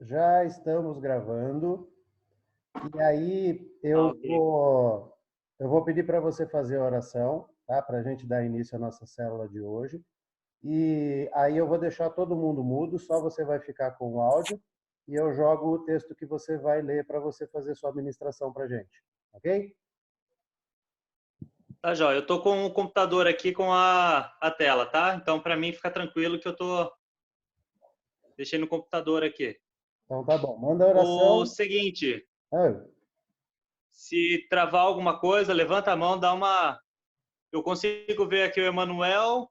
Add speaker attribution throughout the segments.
Speaker 1: Já estamos gravando. E aí
Speaker 2: Ok.
Speaker 1: eu vou pedir para você fazer a oração, tá? Para a gente dar início à nossa célula de hoje. E aí eu vou deixar todo mundo mudo, só você vai ficar com o áudio e eu jogo o texto que você vai ler para você fazer sua ministração para a gente, ok?
Speaker 2: Tá, Jó. Eu tô com o computador aqui com a tela, tá? Então, para mim, fica tranquilo que eu tô deixando o computador aqui.
Speaker 1: Então tá bom. Manda a
Speaker 2: O
Speaker 1: oração.
Speaker 2: seguinte,
Speaker 1: Ah,
Speaker 2: se travar alguma coisa, levanta a mão, dá uma... Eu consigo ver aqui o Emanuel,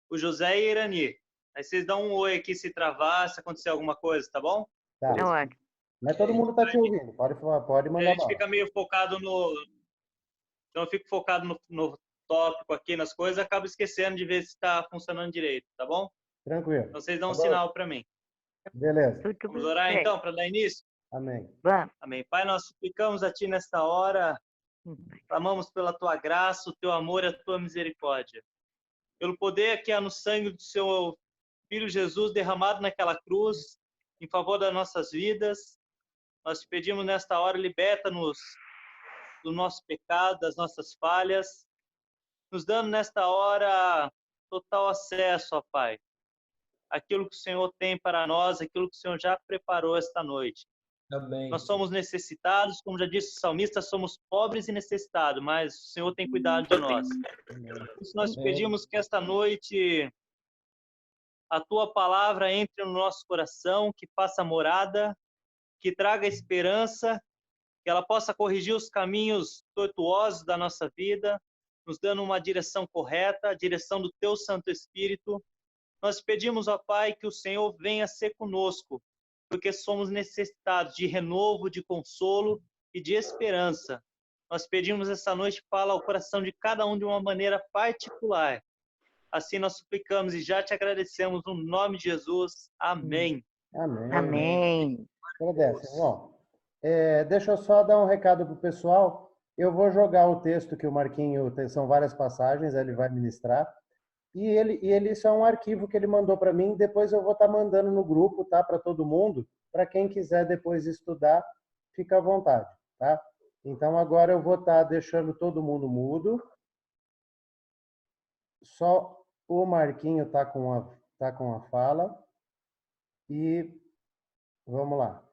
Speaker 2: o José e a Irani. Aí vocês dão um oi aqui se travar, se acontecer alguma coisa, tá bom?
Speaker 1: tá.
Speaker 3: Não é.
Speaker 1: Mas todo mundo está te ouvindo. Pode
Speaker 2: A
Speaker 1: mandar
Speaker 2: gente
Speaker 1: bala.
Speaker 2: fica meio focado no... Então, eu fico focado no tópico aqui, nas coisas, acabo esquecendo de ver se está funcionando direito, tá bom?
Speaker 1: Tranquilo.
Speaker 2: Então, vocês dão
Speaker 1: Tá
Speaker 2: um
Speaker 1: bom?
Speaker 2: sinal para mim.
Speaker 1: Beleza.
Speaker 2: Vamos
Speaker 3: Tudo
Speaker 2: orar
Speaker 3: bem.
Speaker 2: então para dar início?
Speaker 1: Amém.
Speaker 3: Vamos.
Speaker 2: Amém. Pai, nós suplicamos a Ti nesta hora, clamamos pela Tua graça, o Teu amor e a Tua misericórdia. Pelo poder que há no sangue do Seu Filho Jesus derramado naquela cruz, em favor das nossas vidas, nós te pedimos nesta hora, liberta-nos do nosso pecado, das nossas falhas, nos dando nesta hora total acesso, ó Pai, àquilo que o Senhor tem para nós, aquilo que o Senhor já preparou esta noite.
Speaker 4: Amém.
Speaker 2: Nós somos necessitados, como já disse o salmista, somos pobres e necessitados, mas o Senhor tem cuidado de nós. Por isso nós pedimos que esta noite a Tua palavra entre no nosso coração, que faça morada, que traga esperança, que ela possa corrigir os caminhos tortuosos da nossa vida, nos dando uma direção correta, a direção do Teu Santo Espírito. Nós pedimos, ó Pai, que o Senhor venha ser conosco, porque somos necessitados de renovo, de consolo e de esperança. Nós pedimos essa noite, fala ao coração de cada um de uma maneira particular. Assim nós suplicamos e já te agradecemos no nome de Jesus. Amém.
Speaker 1: Amém.
Speaker 3: Amém.
Speaker 1: Agradece, irmão. Deixa eu só dar um recado para o pessoal. Eu vou jogar o texto que o Marquinho tem, são várias passagens, ele vai ministrar. Isso é um arquivo que ele mandou para mim. Depois eu vou estar mandando no grupo, tá? Para todo mundo. Para quem quiser depois estudar, fica à vontade, tá? Então agora eu vou estar deixando todo mundo mudo. Só o Marquinho tá com a fala. E vamos lá.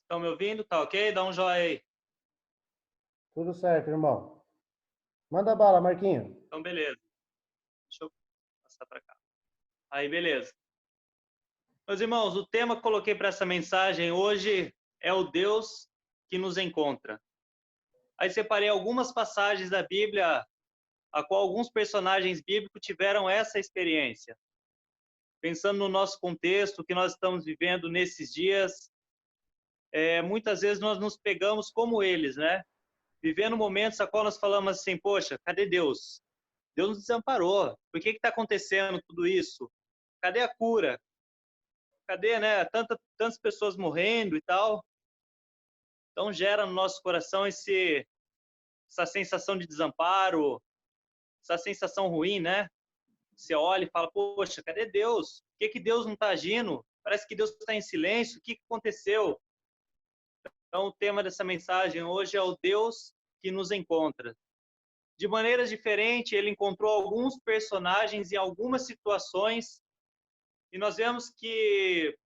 Speaker 2: Estão me ouvindo? Tá ok? Dá um joinha aí.
Speaker 1: Tudo certo, irmão. Manda bala, Marquinho.
Speaker 2: Então, beleza. Deixa eu passar para cá. Aí, beleza. Meus irmãos, o tema que eu coloquei para essa mensagem hoje é o Deus que nos encontra. Aí separei algumas passagens da Bíblia a qual alguns personagens bíblicos tiveram essa experiência. Pensando no nosso contexto, que nós estamos vivendo nesses dias, muitas vezes nós nos pegamos como eles, né? Vivendo momentos a qual nós falamos assim, poxa, cadê Deus? Deus nos desamparou. Por que está acontecendo tudo isso? Cadê a cura? Cadê, né? Tantas pessoas morrendo e tal. Então gera no nosso coração essa sensação de desamparo, essa sensação ruim, né? Você olha e fala, poxa, cadê Deus? Por que Deus não está agindo? Parece que Deus está em silêncio. O que aconteceu? Então, o tema dessa mensagem hoje é o Deus que nos encontra. De maneiras diferentes, ele encontrou alguns personagens em algumas situações e nós vemos que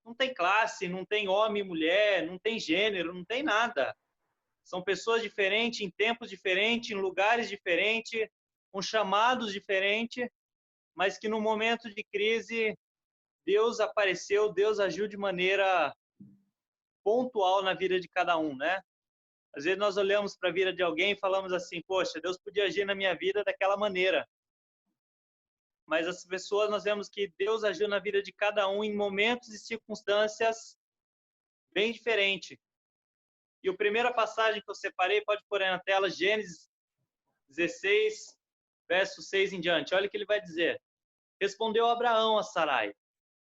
Speaker 2: não tem classe, não tem homem e mulher, não tem gênero, não tem nada. São pessoas diferentes, em tempos diferentes, em lugares diferentes, com chamados diferentes, mas que no momento de crise, Deus apareceu, Deus agiu de maneira pontual na vida de cada um, né? Às vezes nós olhamos para a vida de alguém e falamos assim, poxa, Deus podia agir na minha vida daquela maneira. Mas as pessoas, nós vemos que Deus agiu na vida de cada um em momentos e circunstâncias bem diferentes. E a primeira passagem que eu separei, pode pôr aí na tela, Gênesis 16, verso 6 em diante. Olha o que ele vai dizer. Respondeu Abraão a Sarai,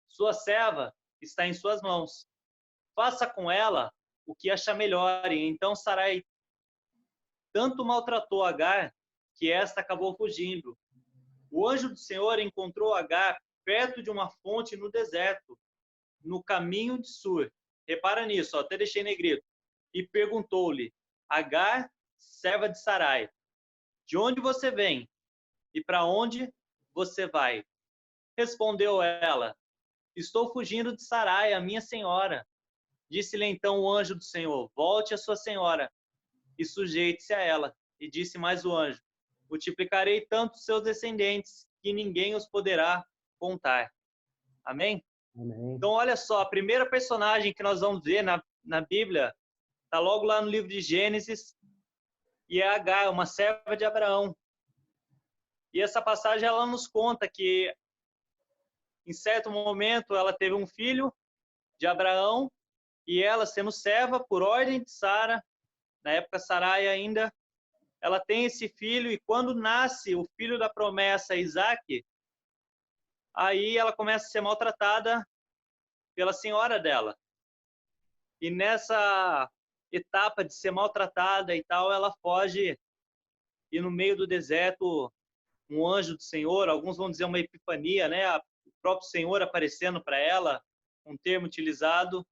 Speaker 2: sua serva está em suas mãos. Faça com ela o que achar melhor. E então Sarai tanto maltratou Agar que esta acabou fugindo. O anjo do Senhor encontrou Agar perto de uma fonte no deserto. no caminho de Sur. Repara nisso, ó, até deixei negrito. E perguntou-lhe, Agar, serva de Sarai, de onde você vem e para onde você vai? Respondeu ela, estou fugindo de Sarai, a minha senhora. Disse-lhe então o anjo do Senhor, volte a sua senhora e sujeite-se a ela. E disse mais o anjo, multiplicarei tanto seus descendentes que ninguém os poderá contar. Amém?
Speaker 1: Amém.
Speaker 2: Então, olha só, a primeira personagem que nós vamos ver na Bíblia está logo lá no livro de Gênesis, e é Agar, uma serva de Abraão. E essa passagem ela nos conta que, em certo momento, ela teve um filho de Abraão, e ela, sendo serva por ordem de Sara, na época Sarai ainda, ela tem esse filho, e quando nasce o filho da promessa, Isaac, aí ela começa a ser maltratada pela senhora dela. E nessa etapa de ser maltratada e tal, ela foge, e no meio do deserto, um anjo do Senhor, alguns vão dizer uma epifania, né? O próprio Senhor aparecendo para ela, um termo utilizado.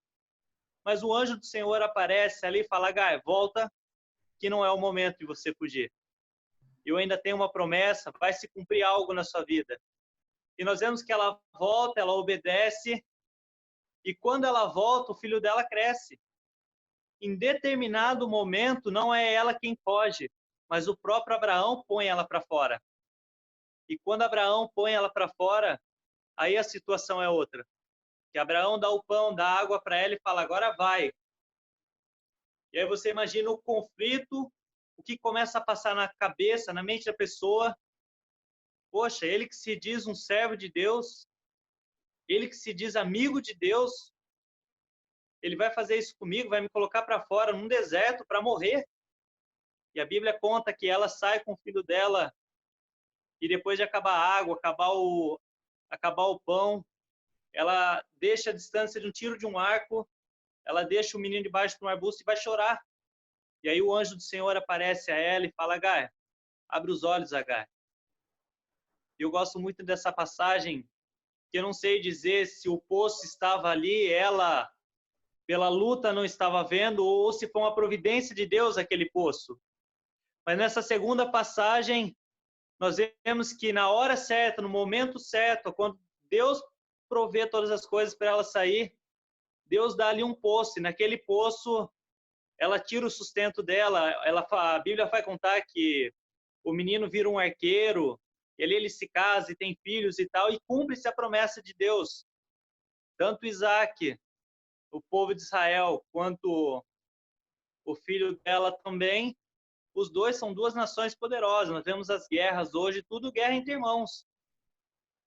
Speaker 2: Mas o anjo do Senhor aparece ali e fala, Agar, volta, que não é o momento de você fugir. Eu ainda tenho uma promessa, vai se cumprir algo na sua vida. E nós vemos que ela volta, ela obedece, e quando ela volta, o filho dela cresce. Em determinado momento, não é ela quem foge, mas o próprio Abraão põe ela para fora. E quando Abraão põe ela para fora, aí a situação é outra. Que Abraão dá o pão, dá água para ela e fala, agora vai. E aí você imagina o conflito, o que começa a passar na cabeça, na mente da pessoa. Poxa, ele que se diz um servo de Deus, ele que se diz amigo de Deus, ele vai fazer isso comigo, vai me colocar para fora num deserto para morrer. E a Bíblia conta que ela sai com o filho dela e depois de acabar a água, acabar o pão, ela deixa a distância de um tiro de um arco, ela deixa o menino debaixo de um arbusto e vai chorar. E aí o anjo do Senhor aparece a ela e fala, Agar, abre os olhos, Agar. Eu gosto muito dessa passagem, que eu não sei dizer se o poço estava ali, ela, pela luta, não estava vendo, ou se foi uma providência de Deus aquele poço. Mas nessa segunda passagem, nós vemos que na hora certa, no momento certo, quando Deus provê todas as coisas para ela sair, Deus dá ali um poço, e naquele poço ela tira o sustento dela. A Bíblia vai contar que o menino vira um arqueiro, ele se casa e tem filhos e tal, e cumpre-se a promessa de Deus. Tanto Isaac, o povo de Israel, quanto o filho dela também, os dois são duas nações poderosas. Nós vemos as guerras hoje, tudo guerra entre irmãos.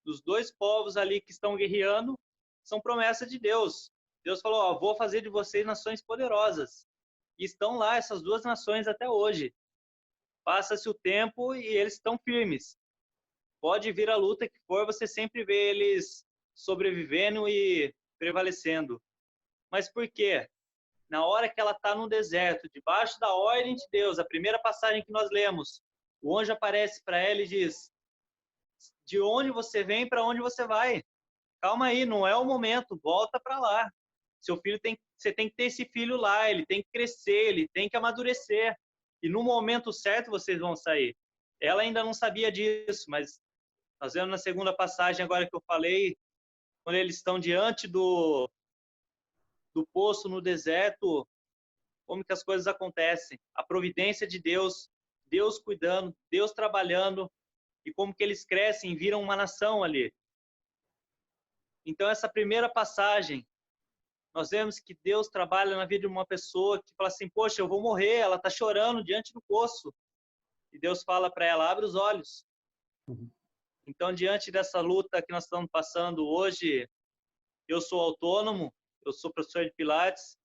Speaker 2: Os dois povos ali que estão guerreando são promessa de Deus. Deus falou, ó, vou fazer de vocês nações poderosas. E estão lá essas duas nações até hoje. Passa-se o tempo e eles estão firmes. Pode vir a luta que for, você sempre vê eles sobrevivendo e prevalecendo. Mas por quê? Na hora que ela está no deserto, debaixo da ordem de Deus, a primeira passagem que nós lemos, o anjo aparece para ela e diz, de onde você vem, para onde você vai? Calma aí, não é o momento, volta para lá. Você tem que ter esse filho lá, ele tem que crescer, ele tem que amadurecer. E no momento certo vocês vão sair. Ela ainda não sabia disso, mas nós vemos na segunda passagem agora que eu falei, quando eles estão diante do poço no deserto, como que as coisas acontecem. A providência de Deus, Deus cuidando, Deus trabalhando, e como que eles crescem e viram uma nação ali. Então essa primeira passagem, nós vemos que Deus trabalha na vida de uma pessoa que fala assim, poxa, eu vou morrer, ela está chorando diante do poço. E Deus fala para ela, abre os olhos. Então, diante dessa luta que nós estamos passando hoje, eu sou autônomo, eu sou professor de Pilates,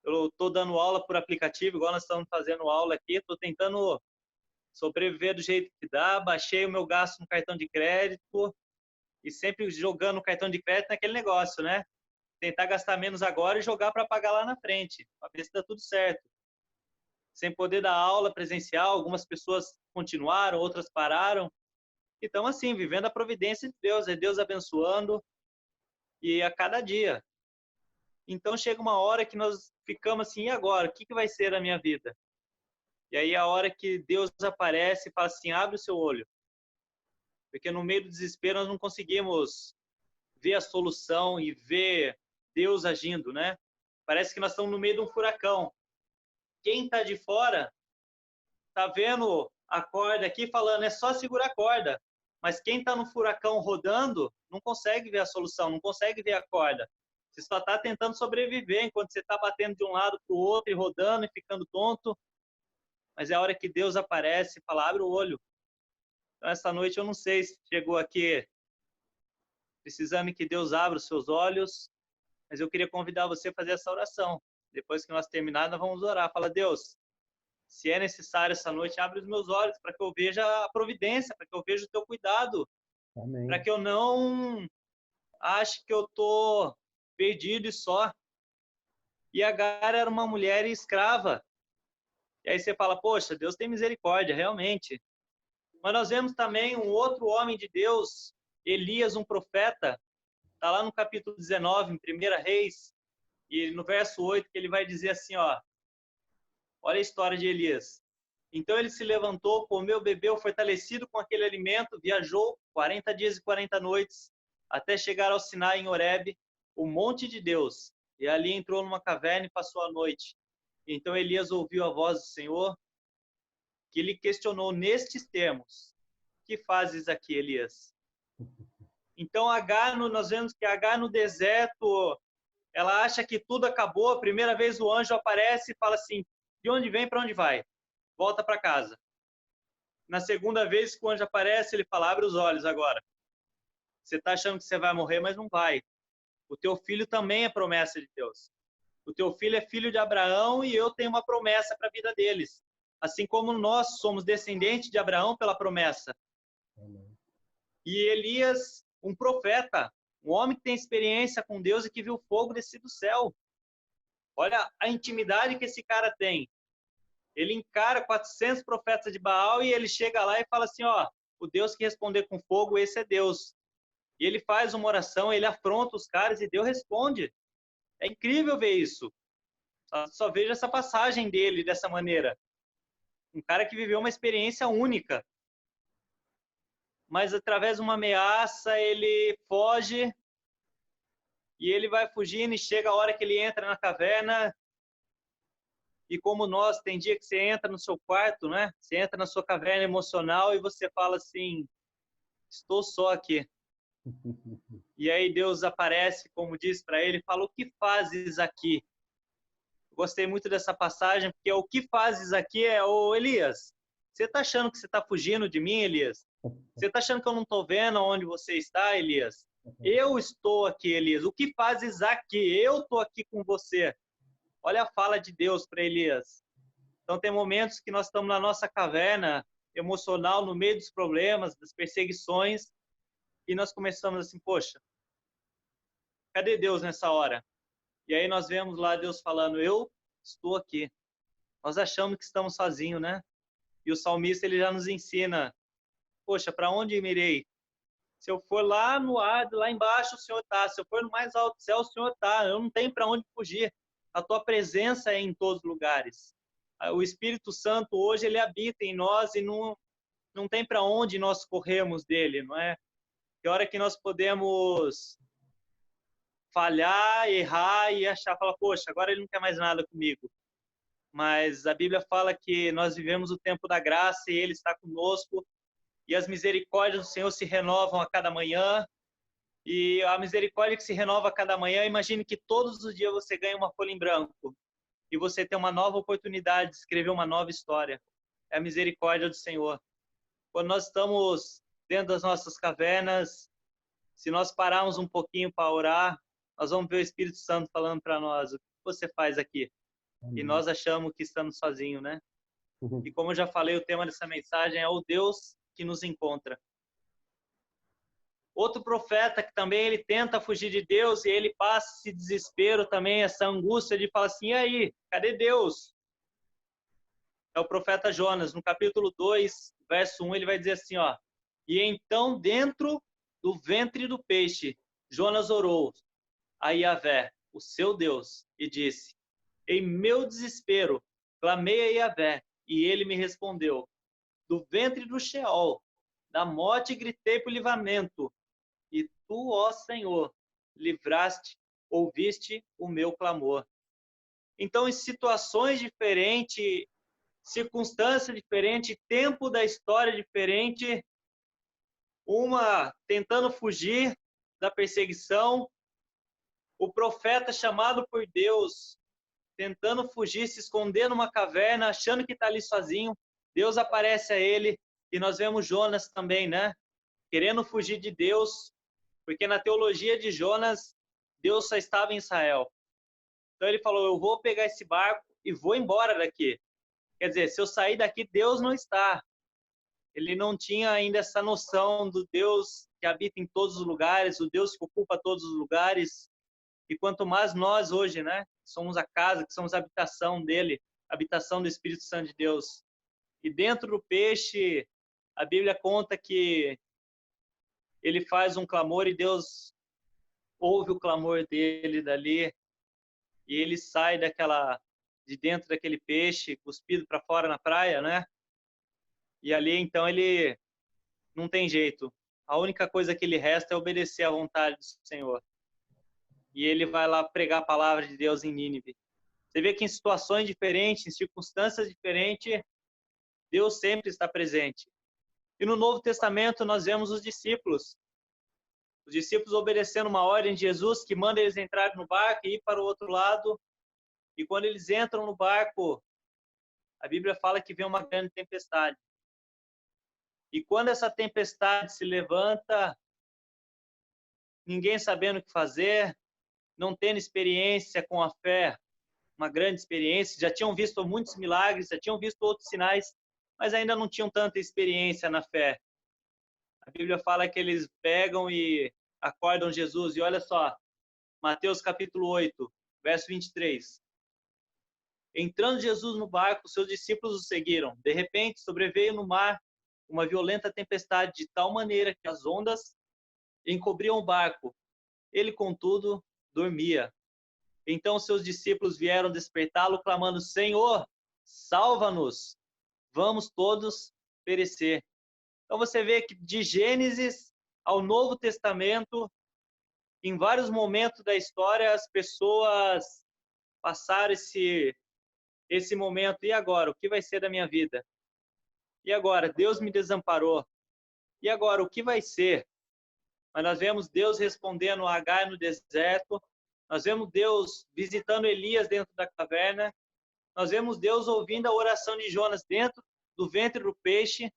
Speaker 2: eu estou dando aula por aplicativo, igual nós estamos fazendo aula aqui, estou tentando sobreviver do jeito que dá, baixei o meu gasto no cartão de crédito e sempre jogando o cartão de crédito naquele negócio, né? Tentar gastar menos agora e jogar para pagar lá na frente, para ver se dá tudo certo. Sem poder dar aula presencial, algumas pessoas continuaram, outras pararam. Então, assim, vivendo a providência de Deus, é Deus abençoando, e a cada dia. Então chega uma hora que nós ficamos assim, e agora? O que vai ser da minha vida? E aí a hora que Deus aparece e fala assim, abre o seu olho. Porque no meio do desespero nós não conseguimos ver a solução e ver Deus agindo, né? Parece que nós estamos no meio de um furacão. Quem está de fora está vendo a corda aqui falando, é só segurar a corda. Mas quem está no furacão rodando não consegue ver a solução, não consegue ver a corda. Você só está tentando sobreviver enquanto você está batendo de um lado para o outro e rodando e ficando tonto. Mas é a hora que Deus aparece e fala, abre o olho. Então, essa noite eu não sei se chegou aqui precisando que Deus abra os seus olhos, mas eu queria convidar você a fazer essa oração. Depois que nós terminarmos, nós vamos orar. Fala, Deus, se é necessário essa noite, abre os meus olhos para que eu veja a providência, para que eu veja o teu cuidado, para que eu não ache que eu estou perdido e só. E Agar era uma mulher escrava. E aí você fala, poxa, Deus tem misericórdia, realmente. Mas nós vemos também um outro homem de Deus, Elias, um profeta, está lá no capítulo 19, em 1 Reis, e no verso 8, que ele vai dizer assim, ó, olha a história de Elias. Então ele se levantou, comeu, bebeu, fortalecido com aquele alimento, viajou 40 dias e 40 noites, até chegar ao Sinai em Horebe, o monte de Deus. E ali entrou numa caverna e passou a noite. Então Elias ouviu a voz do Senhor, que lhe questionou nestes termos: que fazes aqui, Elias? Então Agar, nós vemos que Agar no deserto, ela acha que tudo acabou. A primeira vez o anjo aparece e fala assim, de onde vem, para onde vai? Volta para casa. Na segunda vez que o anjo aparece, ele fala, abre os olhos agora. Você está achando que você vai morrer, mas não vai. O teu filho também é promessa de Deus. O teu filho é filho de Abraão e eu tenho uma promessa para a vida deles. Assim como nós somos descendentes de Abraão pela promessa. Amém. E Elias, um profeta, um homem que tem experiência com Deus e que viu fogo descer do céu. Olha a intimidade que esse cara tem. Ele encara 400 profetas de Baal e ele chega lá e fala assim, ó, o Deus que responder com fogo, esse é Deus. E ele faz uma oração, ele afronta os caras e Deus responde. É incrível ver isso. Só vejo essa passagem dele dessa maneira. Um cara que viveu uma experiência única. Mas através de uma ameaça, ele foge e ele vai fugindo e chega a hora que ele entra na caverna. E como nós, tem dia que você entra no seu quarto, né? Você entra na sua caverna emocional e você fala assim, estou só aqui. E aí Deus aparece, como diz para ele, fala, o que fazes aqui? Eu gostei muito dessa passagem, porque o que fazes aqui é, ô Elias, você está achando que você está fugindo de mim, Elias? Você está achando que eu não estou vendo onde você está, Elias? Eu estou aqui, Elias. O que fazes aqui? Eu estou aqui com você. Olha a fala de Deus para Elias. Então tem momentos que nós estamos na nossa caverna emocional, no meio dos problemas, das perseguições, e nós começamos assim, poxa, cadê Deus nessa hora? E aí nós vemos lá Deus falando, eu estou aqui. Nós achamos que estamos sozinhos, né? E o salmista, ele já nos ensina, poxa, para onde eu irei? Se eu for lá no ar, lá embaixo, o Senhor está. Se eu for no mais alto céu, o Senhor está. Eu não tenho para onde fugir. A tua presença é em todos os lugares. O Espírito Santo, hoje, ele habita em nós e não tem para onde nós corremos dele, não é? Que hora que nós podemos falhar, errar e achar, falar, poxa, agora ele não quer mais nada comigo. Mas a Bíblia fala que nós vivemos o tempo da graça e ele está conosco e as misericórdias do Senhor se renovam a cada manhã. E a misericórdia que se renova a cada manhã, imagine que todos os dias você ganha uma folha em branco e você tem uma nova oportunidade de escrever uma nova história. É a misericórdia do Senhor. Quando nós estamos dentro das nossas cavernas, se nós pararmos um pouquinho para orar, nós vamos ver o Espírito Santo falando para nós, o que você faz aqui? E nós achamos que estamos sozinhos, né? E como eu já falei, o tema dessa mensagem é o Deus que nos encontra. Outro profeta que também ele tenta fugir de Deus e ele passa esse desespero também, essa angústia de falar assim, e aí, cadê Deus? É o profeta Jonas, no capítulo 2, verso 1, ele vai dizer assim, ó, e então dentro do ventre do peixe, Jonas orou a Yahvé, o seu Deus, e disse: em meu desespero, clamei a Yahvé, e ele me respondeu. Do ventre do Sheol, da morte gritei por livramento, e tu, ó Senhor, livraste, ouviste o meu clamor. Então, em situações diferentes, circunstância diferente, tempo da história diferente, uma tentando fugir da perseguição, o profeta chamado por Deus tentando fugir, se esconder numa caverna, achando que está ali sozinho. Deus aparece a ele, e nós vemos Jonas também, né? Querendo fugir de Deus, porque na teologia de Jonas, Deus só estava em Israel. Então ele falou: eu vou pegar esse barco e vou embora daqui. Quer dizer, se eu sair daqui, Deus não está. Ele não tinha ainda essa noção do Deus que habita em todos os lugares, o Deus que ocupa todos os lugares. E quanto mais nós hoje, né, somos a casa, que somos a habitação dele, a habitação do Espírito Santo de Deus. E dentro do peixe, a Bíblia conta que ele faz um clamor e Deus ouve o clamor dele dali, e ele sai de dentro daquele peixe, cuspido para fora na praia, né? E ali, então, ele não tem jeito. A única coisa que lhe resta é obedecer à vontade do Senhor. E ele vai lá pregar a palavra de Deus em Nínive. Você vê que em situações diferentes, em circunstâncias diferentes, Deus sempre está presente. E no Novo Testamento nós vemos os discípulos obedecendo uma ordem de Jesus que manda eles entrarem no barco e ir para o outro lado. E quando eles entram no barco, a Bíblia fala que vem uma grande tempestade. E quando essa tempestade se levanta, ninguém sabendo o que fazer, não tendo experiência com a fé, uma grande experiência, já tinham visto muitos milagres, já tinham visto outros sinais, mas ainda não tinham tanta experiência na fé. A Bíblia fala que eles pegam e acordam Jesus, e olha só, Mateus capítulo 8, verso 23. Entrando Jesus no barco, seus discípulos o seguiram. De repente, sobreveio no mar uma violenta tempestade, de tal maneira que as ondas encobriam o barco. Ele, contudo, dormia. Então seus discípulos vieram despertá-lo, clamando: Senhor, salva-nos, vamos todos perecer. Então você vê que de Gênesis ao Novo Testamento, em vários momentos da história, as pessoas passaram esse momento. E agora? O que vai ser da minha vida? E agora? Deus me desamparou. E agora? O que vai ser? Mas nós vemos Deus respondendo a Agar no deserto. Nós vemos Deus visitando Elias dentro da caverna. Nós vemos Deus ouvindo a oração de Jonas dentro do ventre do peixe.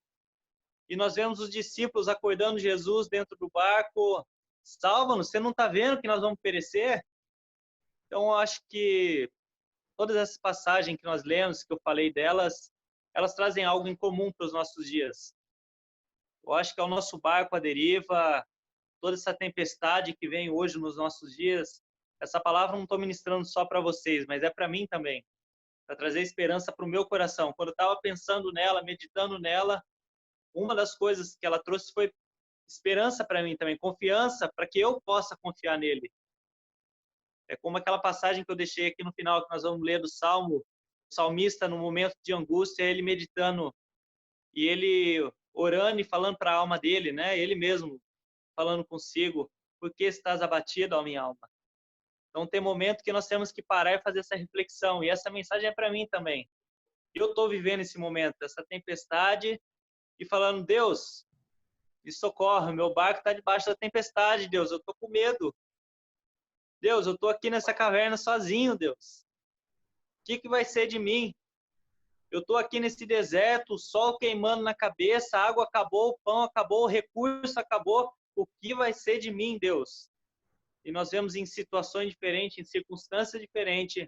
Speaker 2: E nós vemos os discípulos acordando Jesus dentro do barco. Salva-nos, você não está vendo que nós vamos perecer? Então, eu acho que todas essas passagens que nós lemos, que eu falei delas, elas trazem algo em comum para os nossos dias. Eu acho que é o nosso barco à deriva, toda essa tempestade que vem hoje nos nossos dias. Essa palavra não estou ministrando só para vocês, mas é para mim também, para trazer esperança para o meu coração. Quando eu estava pensando nela, meditando nela, uma das coisas que ela trouxe foi esperança para mim também, confiança para que eu possa confiar nele. É como aquela passagem que eu deixei aqui no final, que nós vamos ler do Salmo, o salmista no momento de angústia, ele meditando, e ele orando e falando para a alma dele, né? Ele mesmo falando consigo: por que estás abatido, ó minha alma? Então tem momento que nós temos que parar e fazer essa reflexão, e essa mensagem é para mim também. Eu estou vivendo esse momento, essa tempestade, e falando: Deus, me socorre, meu barco está debaixo da tempestade, Deus, eu estou com medo. Deus, eu estou aqui nessa caverna sozinho, Deus. O que vai ser de mim? Eu estou aqui nesse deserto, o sol queimando na cabeça, a água acabou, o pão acabou, o recurso acabou. O que vai ser de mim, Deus? E nós vemos em situações diferentes, em circunstâncias diferentes,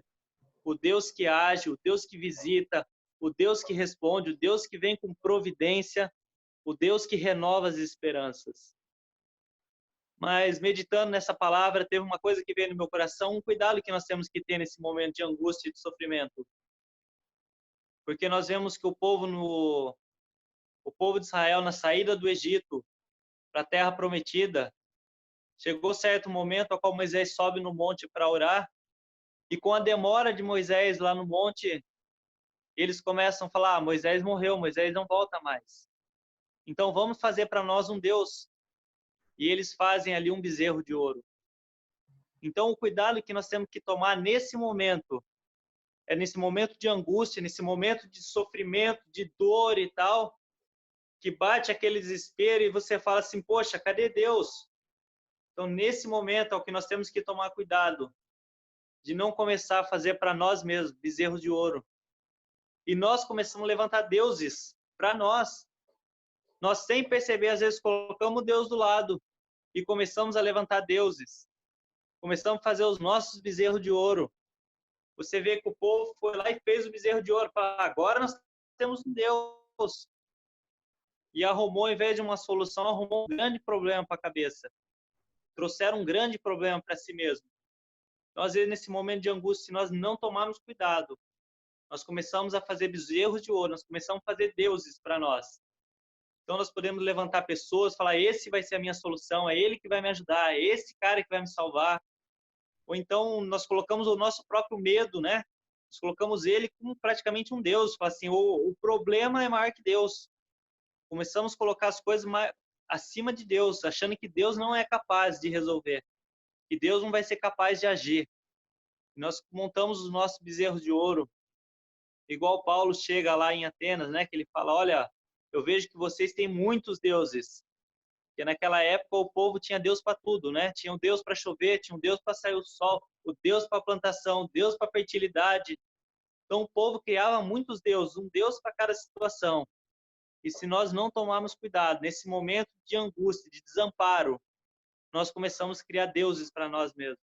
Speaker 2: o Deus que age, o Deus que visita, o Deus que responde, o Deus que vem com providência, o Deus que renova as esperanças. Mas meditando nessa palavra, teve uma coisa que veio no meu coração, um cuidado que nós temos que ter nesse momento de angústia e de sofrimento. Porque nós vemos que o povo de Israel, na saída do Egito para a terra prometida, chegou certo momento ao qual Moisés sobe no monte para orar, E com a demora de Moisés lá no monte, eles começam a falar, Moisés morreu, Moisés não volta mais. Então vamos fazer para nós um Deus. E eles fazem ali um bezerro de ouro. Então o cuidado que nós temos que tomar nesse momento, é nesse momento de angústia, nesse momento de sofrimento, de dor e tal, que bate aquele desespero e você fala assim, poxa, cadê Deus? Então nesse momento é o que nós temos que tomar cuidado, de não começar a fazer para nós mesmos bezerros de ouro. E nós começamos a levantar deuses para nós. Nós, sem perceber, às vezes colocamos Deus do lado e começamos a levantar deuses. Começamos a fazer os nossos bezerros de ouro. Você vê que o povo foi lá e fez o bezerro de ouro. Fala, agora nós temos um Deus. E arrumou, ao invés de uma solução, arrumou um grande problema para a cabeça. Trouxeram um grande problema para si mesmo. Então, às vezes, nesse momento de angústia, se nós não tomarmos cuidado, nós começamos a fazer bezerros de ouro, nós começamos a fazer deuses para nós. Então, nós podemos levantar pessoas, falar, esse vai ser a minha solução, é ele que vai me ajudar, é esse cara que vai me salvar. Ou então, nós colocamos o nosso próprio medo, né? Nós colocamos ele como praticamente um Deus. Fala assim, o problema é maior que Deus. Começamos a colocar as coisas acima de Deus, achando que Deus não é capaz de resolver, que Deus não vai ser capaz de agir. Nós montamos os nossos bezerros de ouro, igual Paulo chega lá em Atenas, né? Que ele fala, olha, eu vejo que vocês têm muitos deuses. Porque naquela época o povo tinha Deus para tudo, né? Tinha um Deus para chover, tinha um Deus para sair o sol, o Deus para plantação, Deus para fertilidade. Então o povo criava muitos deuses, um Deus para cada situação. E se nós não tomarmos cuidado, nesse momento de angústia, de desamparo, nós começamos a criar deuses para nós mesmos.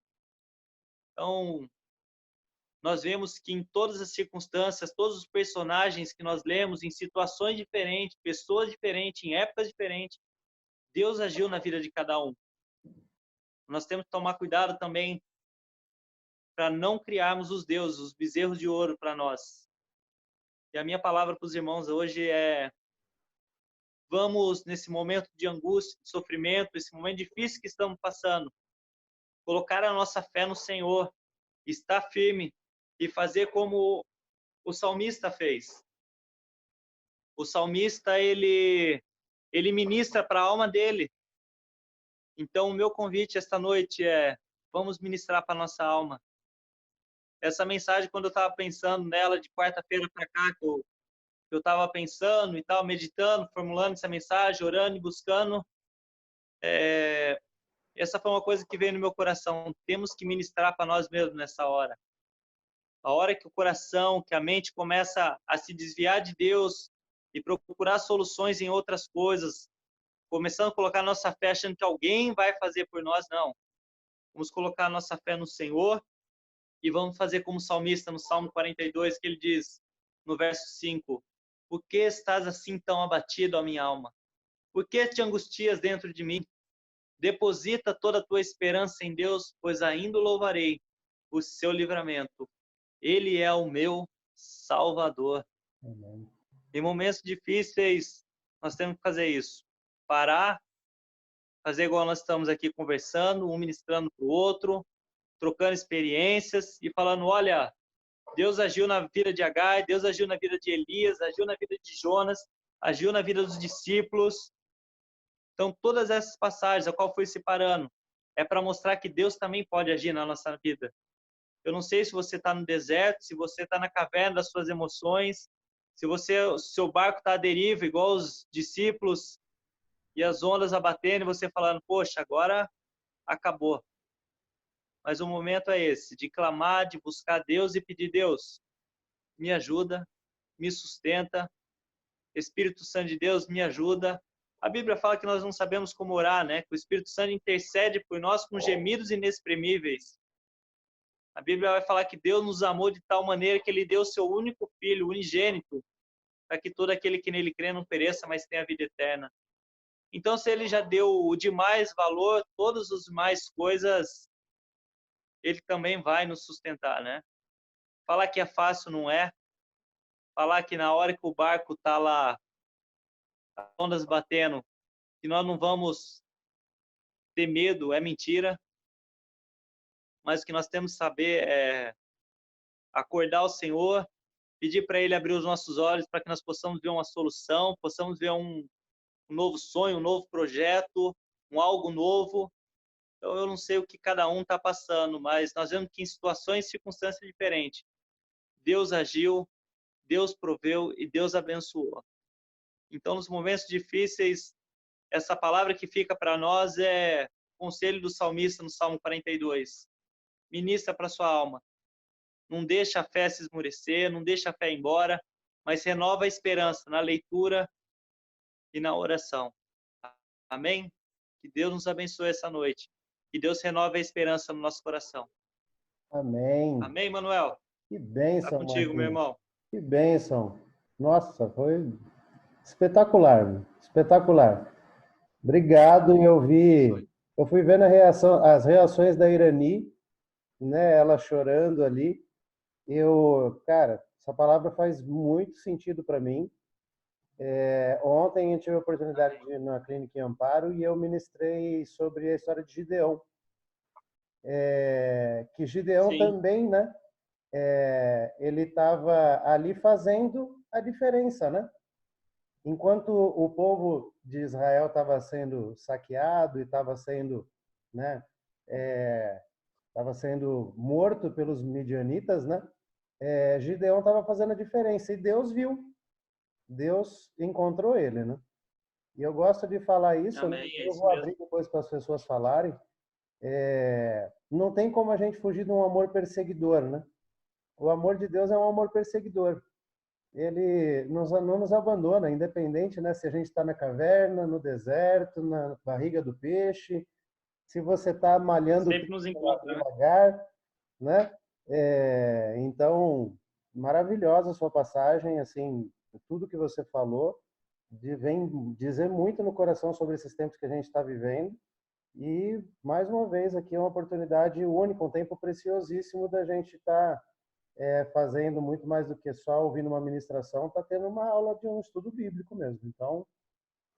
Speaker 2: Então, nós vemos que em todas as circunstâncias, todos os personagens que nós lemos, em situações diferentes, pessoas diferentes, em épocas diferentes, Deus agiu na vida de cada um. Nós temos que tomar cuidado também para não criarmos os deuses, os bezerros de ouro para nós. E a minha palavra para os irmãos hoje é: vamos, nesse momento de angústia, de sofrimento, esse momento difícil que estamos passando, colocar a nossa fé no Senhor, estar firme e fazer como o salmista fez. O salmista, ele ministra para a alma dele. Então, o meu convite esta noite é: vamos ministrar para a nossa alma. Essa mensagem, quando eu estava pensando nela de quarta-feira para cá, que eu estava pensando e tal, meditando, formulando essa mensagem, orando e buscando, essa foi uma coisa que veio no meu coração. Temos que ministrar para nós mesmos nessa hora. A hora que o coração, que a mente começa a se desviar de Deus e procurar soluções em outras coisas, começando a colocar nossa fé achando que alguém vai fazer por nós, não. Vamos colocar nossa fé no Senhor e vamos fazer como o salmista no Salmo 42, que ele diz, no verso 5, por que estás assim tão abatido, ó minha alma? Por que te angustias dentro de mim? Deposita toda a tua esperança em Deus, pois ainda o louvarei o seu livramento. Ele é o meu Salvador.
Speaker 1: Amém.
Speaker 2: Em momentos difíceis, nós temos que fazer isso. Parar, fazer igual nós estamos aqui conversando, um ministrando para o outro, trocando experiências e falando, olha, Deus agiu na vida de Agai, Deus agiu na vida de Elias, agiu na vida de Jonas, agiu na vida dos discípulos. Então, todas essas passagens, a qual foi separando, é para mostrar que Deus também pode agir na nossa vida. Eu não sei se você está no deserto, se você está na caverna das suas emoções, se seu barco está à deriva, igual os discípulos, e as ondas abatendo, e você falando, poxa, agora acabou. Mas o momento é esse, de clamar, de buscar Deus e pedir, Deus, me ajuda, me sustenta, Espírito Santo de Deus, me ajuda. A Bíblia fala que nós não sabemos como orar, né? Que o Espírito Santo intercede por nós com gemidos inexprimíveis. A Bíblia vai falar que Deus nos amou de tal maneira que Ele deu o seu único Filho, unigênito, para que todo aquele que nele crê não pereça, mas tenha a vida eterna. Então, se Ele já deu o demais valor, todas as demais coisas, Ele também vai nos sustentar, né? Falar que é fácil não é. Falar que na hora que o barco está lá, as ondas batendo, que nós não vamos ter medo, é mentira. Mas o que nós temos que saber é acordar o Senhor, pedir para Ele abrir os nossos olhos para que nós possamos ver uma solução, possamos ver um novo sonho, um novo projeto, algo novo. Então, eu não sei o que cada um está passando, mas nós vemos que em situações e circunstâncias diferentes, Deus agiu, Deus proveu e Deus abençoou. Então, nos momentos difíceis, essa palavra que fica para nós é o conselho do salmista no Salmo 42. Ministra para sua alma. Não deixa a fé se esmorecer, não deixa a fé ir embora, mas renova a esperança na leitura e na oração. Amém? Que Deus nos abençoe essa noite. Que Deus renove a esperança no nosso coração.
Speaker 1: Amém.
Speaker 2: Amém, Manuel?
Speaker 1: Que
Speaker 2: Tá
Speaker 1: bênção,
Speaker 2: contigo, meu
Speaker 1: Marquinhos.
Speaker 2: irmão.
Speaker 1: Que bênção. Nossa, foi espetacular, espetacular. Obrigado. Eu fui vendo as reações da Irani, né? Ela chorando ali. Cara, essa palavra faz muito sentido para mim. Ontem eu tive a oportunidade de ir na clínica em Amparo e eu ministrei sobre a história de Gideão. Que Gideão
Speaker 2: Sim.
Speaker 1: também, né? Ele estava ali fazendo a diferença, né? Enquanto o povo de Israel estava sendo saqueado e estava sendo, né? Estava sendo morto pelos midianitas, né? Gideão estava fazendo a diferença e Deus viu. Deus encontrou ele, né? E eu gosto de falar isso, né?
Speaker 2: Amém, é
Speaker 1: Eu
Speaker 2: isso
Speaker 1: vou
Speaker 2: mesmo.
Speaker 1: abrir depois para as pessoas falarem. Não tem como a gente fugir de um amor perseguidor, né? O amor de Deus é um amor perseguidor. Ele não nos abandona, independente, né? Se a gente está na caverna, no deserto, na barriga do peixe, se você está malhando
Speaker 2: Sempre nos encontra, né?
Speaker 1: devagar, né? Então, maravilhosa a sua passagem, assim, tudo que você falou, vem dizer muito no coração sobre esses tempos que a gente está vivendo. E, mais uma vez, aqui é uma oportunidade única, um tempo preciosíssimo da gente estar fazendo muito mais do que só ouvindo uma ministração, está tendo uma aula de um estudo bíblico mesmo. Então,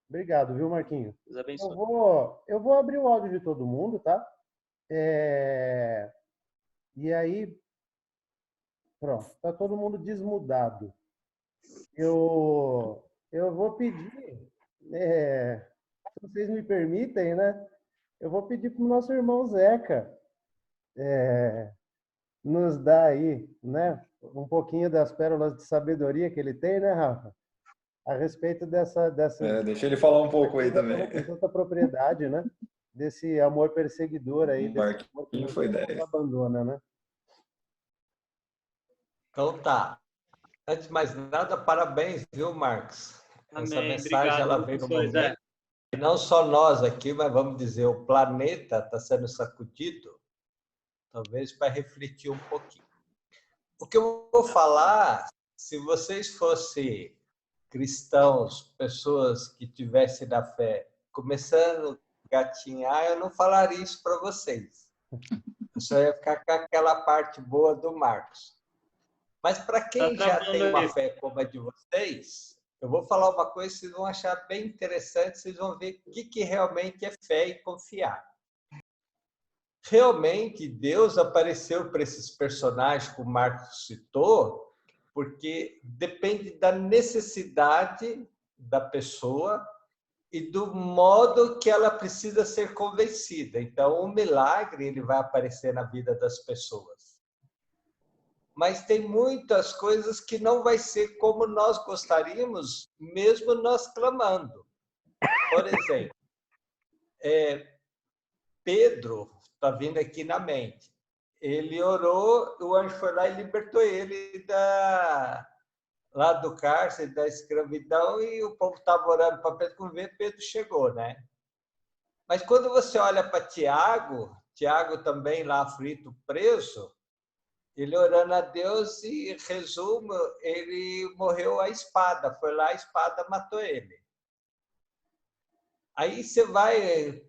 Speaker 1: obrigado, viu, Marquinho?
Speaker 2: Deus abençoe.
Speaker 1: Eu vou abrir o áudio de todo mundo, tá? E aí, pronto, tá todo mundo desmudado. Eu vou pedir, se vocês me permitem, né? Eu vou pedir para o nosso irmão Zeca nos dar aí, né? Um pouquinho das pérolas de sabedoria que ele tem, né, Rafa? A respeito dessa
Speaker 3: deixa ele falar um pouco aí também.
Speaker 1: com tanta propriedade, né? Desse amor perseguidor aí, desse amor que
Speaker 3: Marquinhos foi
Speaker 1: não
Speaker 3: 10.
Speaker 1: nos abandona, né?
Speaker 4: Então tá. Antes de mais nada, parabéns, viu, Marcos? Essa
Speaker 2: Amém.
Speaker 4: mensagem
Speaker 2: Obrigado.
Speaker 4: ela veio no
Speaker 2: Abençoe, Zé.
Speaker 4: momento. E não só nós aqui, mas vamos dizer, o planeta está sendo sacudido, talvez para refletir um pouquinho. O que eu vou falar, se vocês fossem cristãos, pessoas que tivessem da fé, começando a gatinhar, eu não falaria isso para vocês. Eu só ia ficar com aquela parte boa do Marcos. Mas para quem já tem uma fé como a de vocês, eu vou falar uma coisa que vocês vão achar bem interessante, vocês vão ver o que realmente é fé e confiar. Realmente, Deus apareceu para esses personagens que o Marcos citou, porque depende da necessidade da pessoa e do modo que ela precisa ser convencida. Então, o milagre ele vai aparecer na vida das pessoas. Mas tem muitas coisas que não vai ser como nós gostaríamos, mesmo nós clamando. Por exemplo, Pedro está vindo aqui na mente. Ele orou, o anjo foi lá e libertou ele lá do cárcere, da escravidão, e o povo estava orando para Pedro, quando vê, Pedro chegou, né? Mas quando você olha para Tiago também lá aflito, preso, ele orando a Deus e, resumo, ele morreu à espada. Foi lá, a espada matou ele. Aí você vai,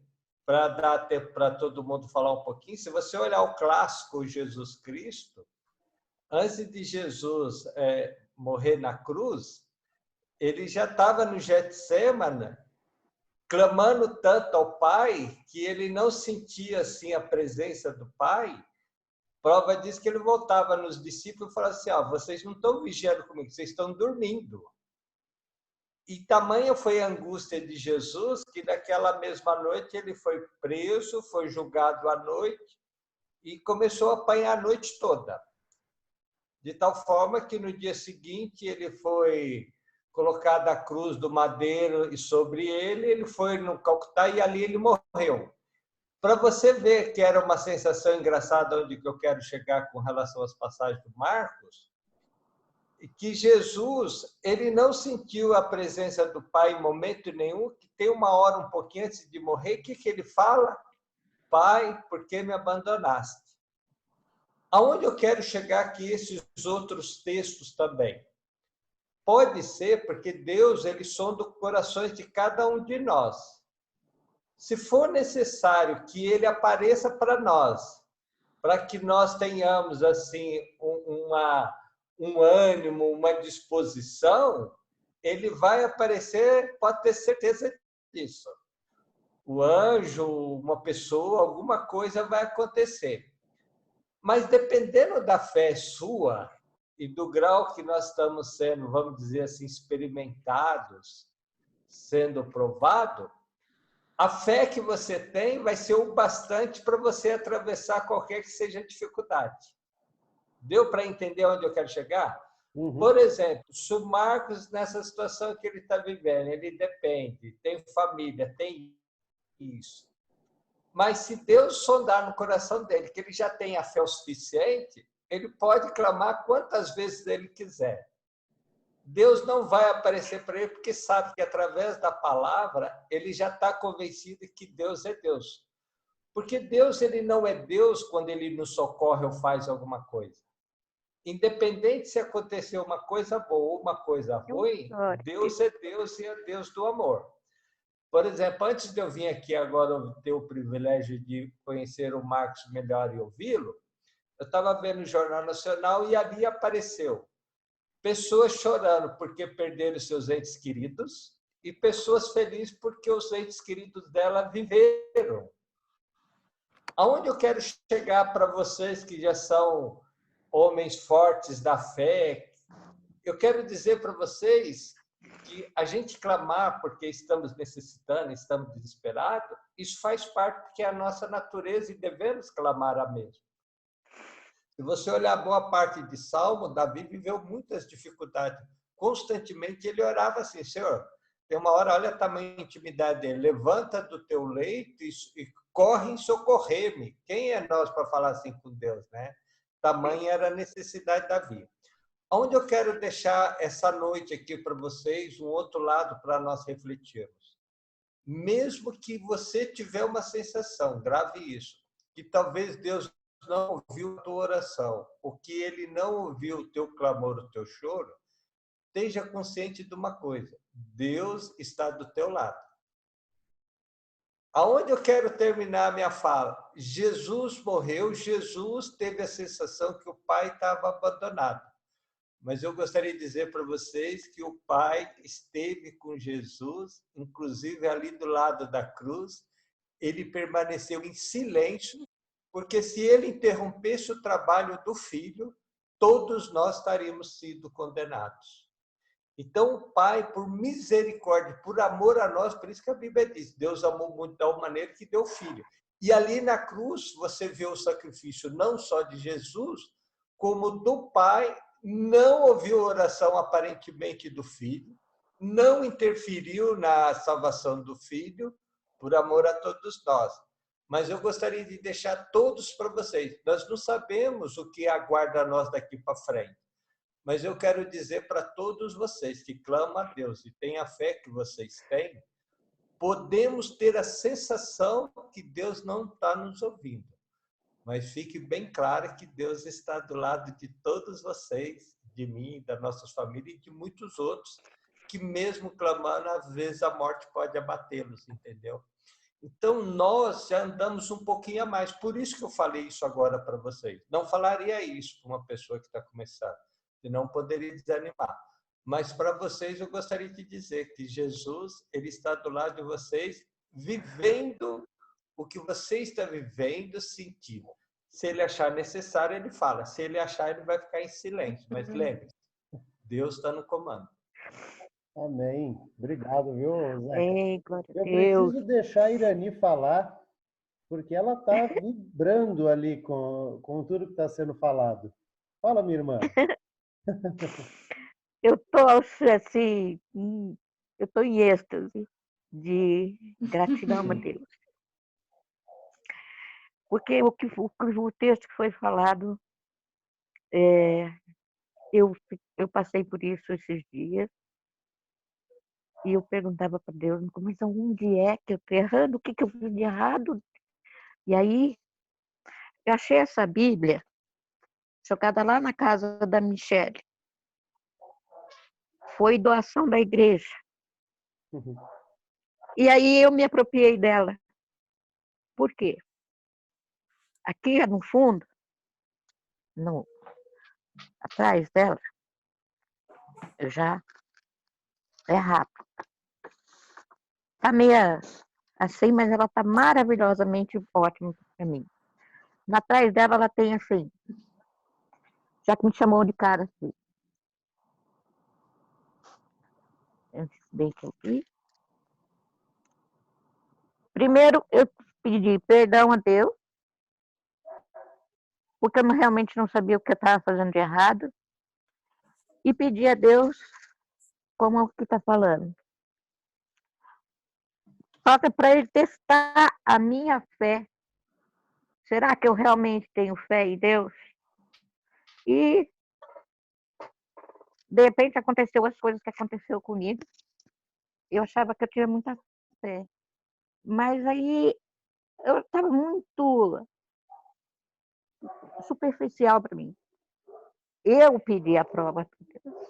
Speaker 4: para dar tempo para todo mundo falar um pouquinho, se você olhar o clássico Jesus Cristo, antes de Jesus morrer na cruz, ele já estava no Getsêmani, clamando tanto ao Pai, que ele não sentia assim a presença do Pai, Prova diz que ele voltava nos discípulos e falava assim, vocês não estão vigiando comigo, vocês estão dormindo. E tamanha foi a angústia de Jesus que naquela mesma noite ele foi preso, foi julgado à noite e começou a apanhar a noite toda. De tal forma que no dia seguinte ele foi colocado a cruz do madeiro e sobre ele foi no Calcutá e ali ele morreu. Para você ver que era uma sensação engraçada onde que eu quero chegar com relação às passagens do Marcos, que Jesus, ele não sentiu a presença do Pai em momento nenhum, que tem uma hora um pouquinho antes de morrer, o que ele fala? Pai, por que me abandonaste? Aonde eu quero chegar aqui esses outros textos também? Pode ser porque Deus, ele sonda os corações de cada um de nós. Se for necessário que ele apareça para nós, para que nós tenhamos assim um ânimo, uma disposição, ele vai aparecer, pode ter certeza disso. O anjo, uma pessoa, alguma coisa vai acontecer. Mas dependendo da fé sua e do grau que nós estamos sendo, vamos dizer assim, experimentados, sendo provado, a fé que você tem vai ser o bastante para você atravessar qualquer que seja a dificuldade. Deu para entender onde eu quero chegar?
Speaker 1: Uhum.
Speaker 4: Por exemplo, se o Marcos, nessa situação que ele está vivendo, ele depende, tem família, tem isso. Mas se Deus sondar no coração dele que ele já tem a fé o suficiente, ele pode clamar quantas vezes ele quiser. Deus não vai aparecer para ele porque sabe que através da palavra ele já está convencido que Deus é Deus. Porque Deus, ele não é Deus quando ele nos socorre ou faz alguma coisa. Independente se acontecer uma coisa boa ou uma coisa ruim, Deus é Deus e é Deus do amor. Por exemplo, antes de eu vir aqui agora, eu ter o privilégio de conhecer o Marcos melhor e ouvi-lo, eu estava vendo o Jornal Nacional e ali apareceu pessoas chorando porque perderam seus entes queridos e pessoas felizes porque os entes queridos dela viveram. Aonde eu quero chegar para vocês que já são homens fortes da fé, eu quero dizer para vocês que a gente clamar porque estamos necessitando, estamos desesperados, isso faz parte porque é a nossa natureza e devemos clamar a mesma. Se você olhar boa parte de Salmo, Davi viveu muitas dificuldades. Constantemente ele orava assim, Senhor, tem uma hora, olha a tamanha intimidade dele, levanta do teu leito e corre em socorrer-me. Quem é nós para falar assim com Deus, né? Tamanha era a necessidade de Davi. Onde eu quero deixar essa noite aqui para vocês, um outro lado para nós refletirmos. Mesmo que você tiver uma sensação, grave isso, que talvez Deus não ouviu a tua oração, ou que ele não ouviu o teu clamor, o teu choro, esteja consciente de uma coisa, Deus está do teu lado. Aonde eu quero terminar a minha fala? Jesus morreu, Jesus teve a sensação que o Pai estava abandonado. Mas eu gostaria de dizer para vocês que o Pai esteve com Jesus, inclusive ali do lado da cruz, ele permaneceu em silêncio, porque se ele interrompesse o trabalho do Filho, todos nós estaríamos sido condenados. Então, o Pai, por misericórdia, por amor a nós, por isso que a Bíblia diz, Deus amou muito de tal maneira que deu Filho. E ali na cruz, você vê o sacrifício não só de Jesus, como do Pai, não ouviu a oração aparentemente do Filho, não interferiu na salvação do Filho, por amor a todos nós. Mas eu gostaria de deixar todos para vocês. Nós não sabemos o que aguarda nós daqui para frente. Mas eu quero dizer para todos vocês que clamam a Deus e têm a fé que vocês têm, podemos ter a sensação que Deus não está nos ouvindo. Mas fique bem claro que Deus está do lado de todos vocês, de mim, das nossas famílias e de muitos outros, que mesmo clamando, às vezes a morte pode abatê-los, entendeu? Então, nós já andamos um pouquinho a mais. Por isso que eu falei isso agora para vocês. Não falaria isso para uma pessoa que está começando, senão poderia desanimar. Mas para vocês, eu gostaria de dizer que Jesus, ele está do lado de vocês, vivendo o que você está vivendo, sentindo. Se ele achar necessário, ele fala. Se ele achar, ele vai ficar em silêncio. Mas lembre-se, Deus está no comando.
Speaker 1: Amém. Obrigado, viu, Zeca?
Speaker 5: Ei, glória a
Speaker 1: Eu
Speaker 5: Deus.
Speaker 1: preciso deixar a Irani falar, porque ela está vibrando ali com tudo que está sendo falado. Fala, minha irmã.
Speaker 5: Eu tô assim, eu tô em êxtase de gratidão a Deus. Porque o texto que foi falado, eu passei por isso esses dias, e eu perguntava para Deus, mas onde é que eu estou errando? O que eu fiz de errado? E aí, eu achei essa Bíblia, jogada lá na casa da Michele. Foi doação da igreja. E aí eu me apropriei dela. Por quê? Aqui no fundo, atrás dela, eu já é rápido. Tá meia assim, mas ela tá maravilhosamente ótima para mim. Atrás dela ela tem assim, já que me chamou de cara assim. Antes bem que eu vi. Primeiro eu pedi perdão a Deus, porque eu realmente não sabia o que eu estava fazendo de errado. E pedi a Deus, como é o que está falando. Só que para ele testar a minha fé. Será que eu realmente tenho fé em Deus? E, de repente, aconteceu as coisas que aconteceu comigo. Eu achava que eu tinha muita fé. Mas aí, eu estava muito superficial para mim. Eu pedi a prova para Deus.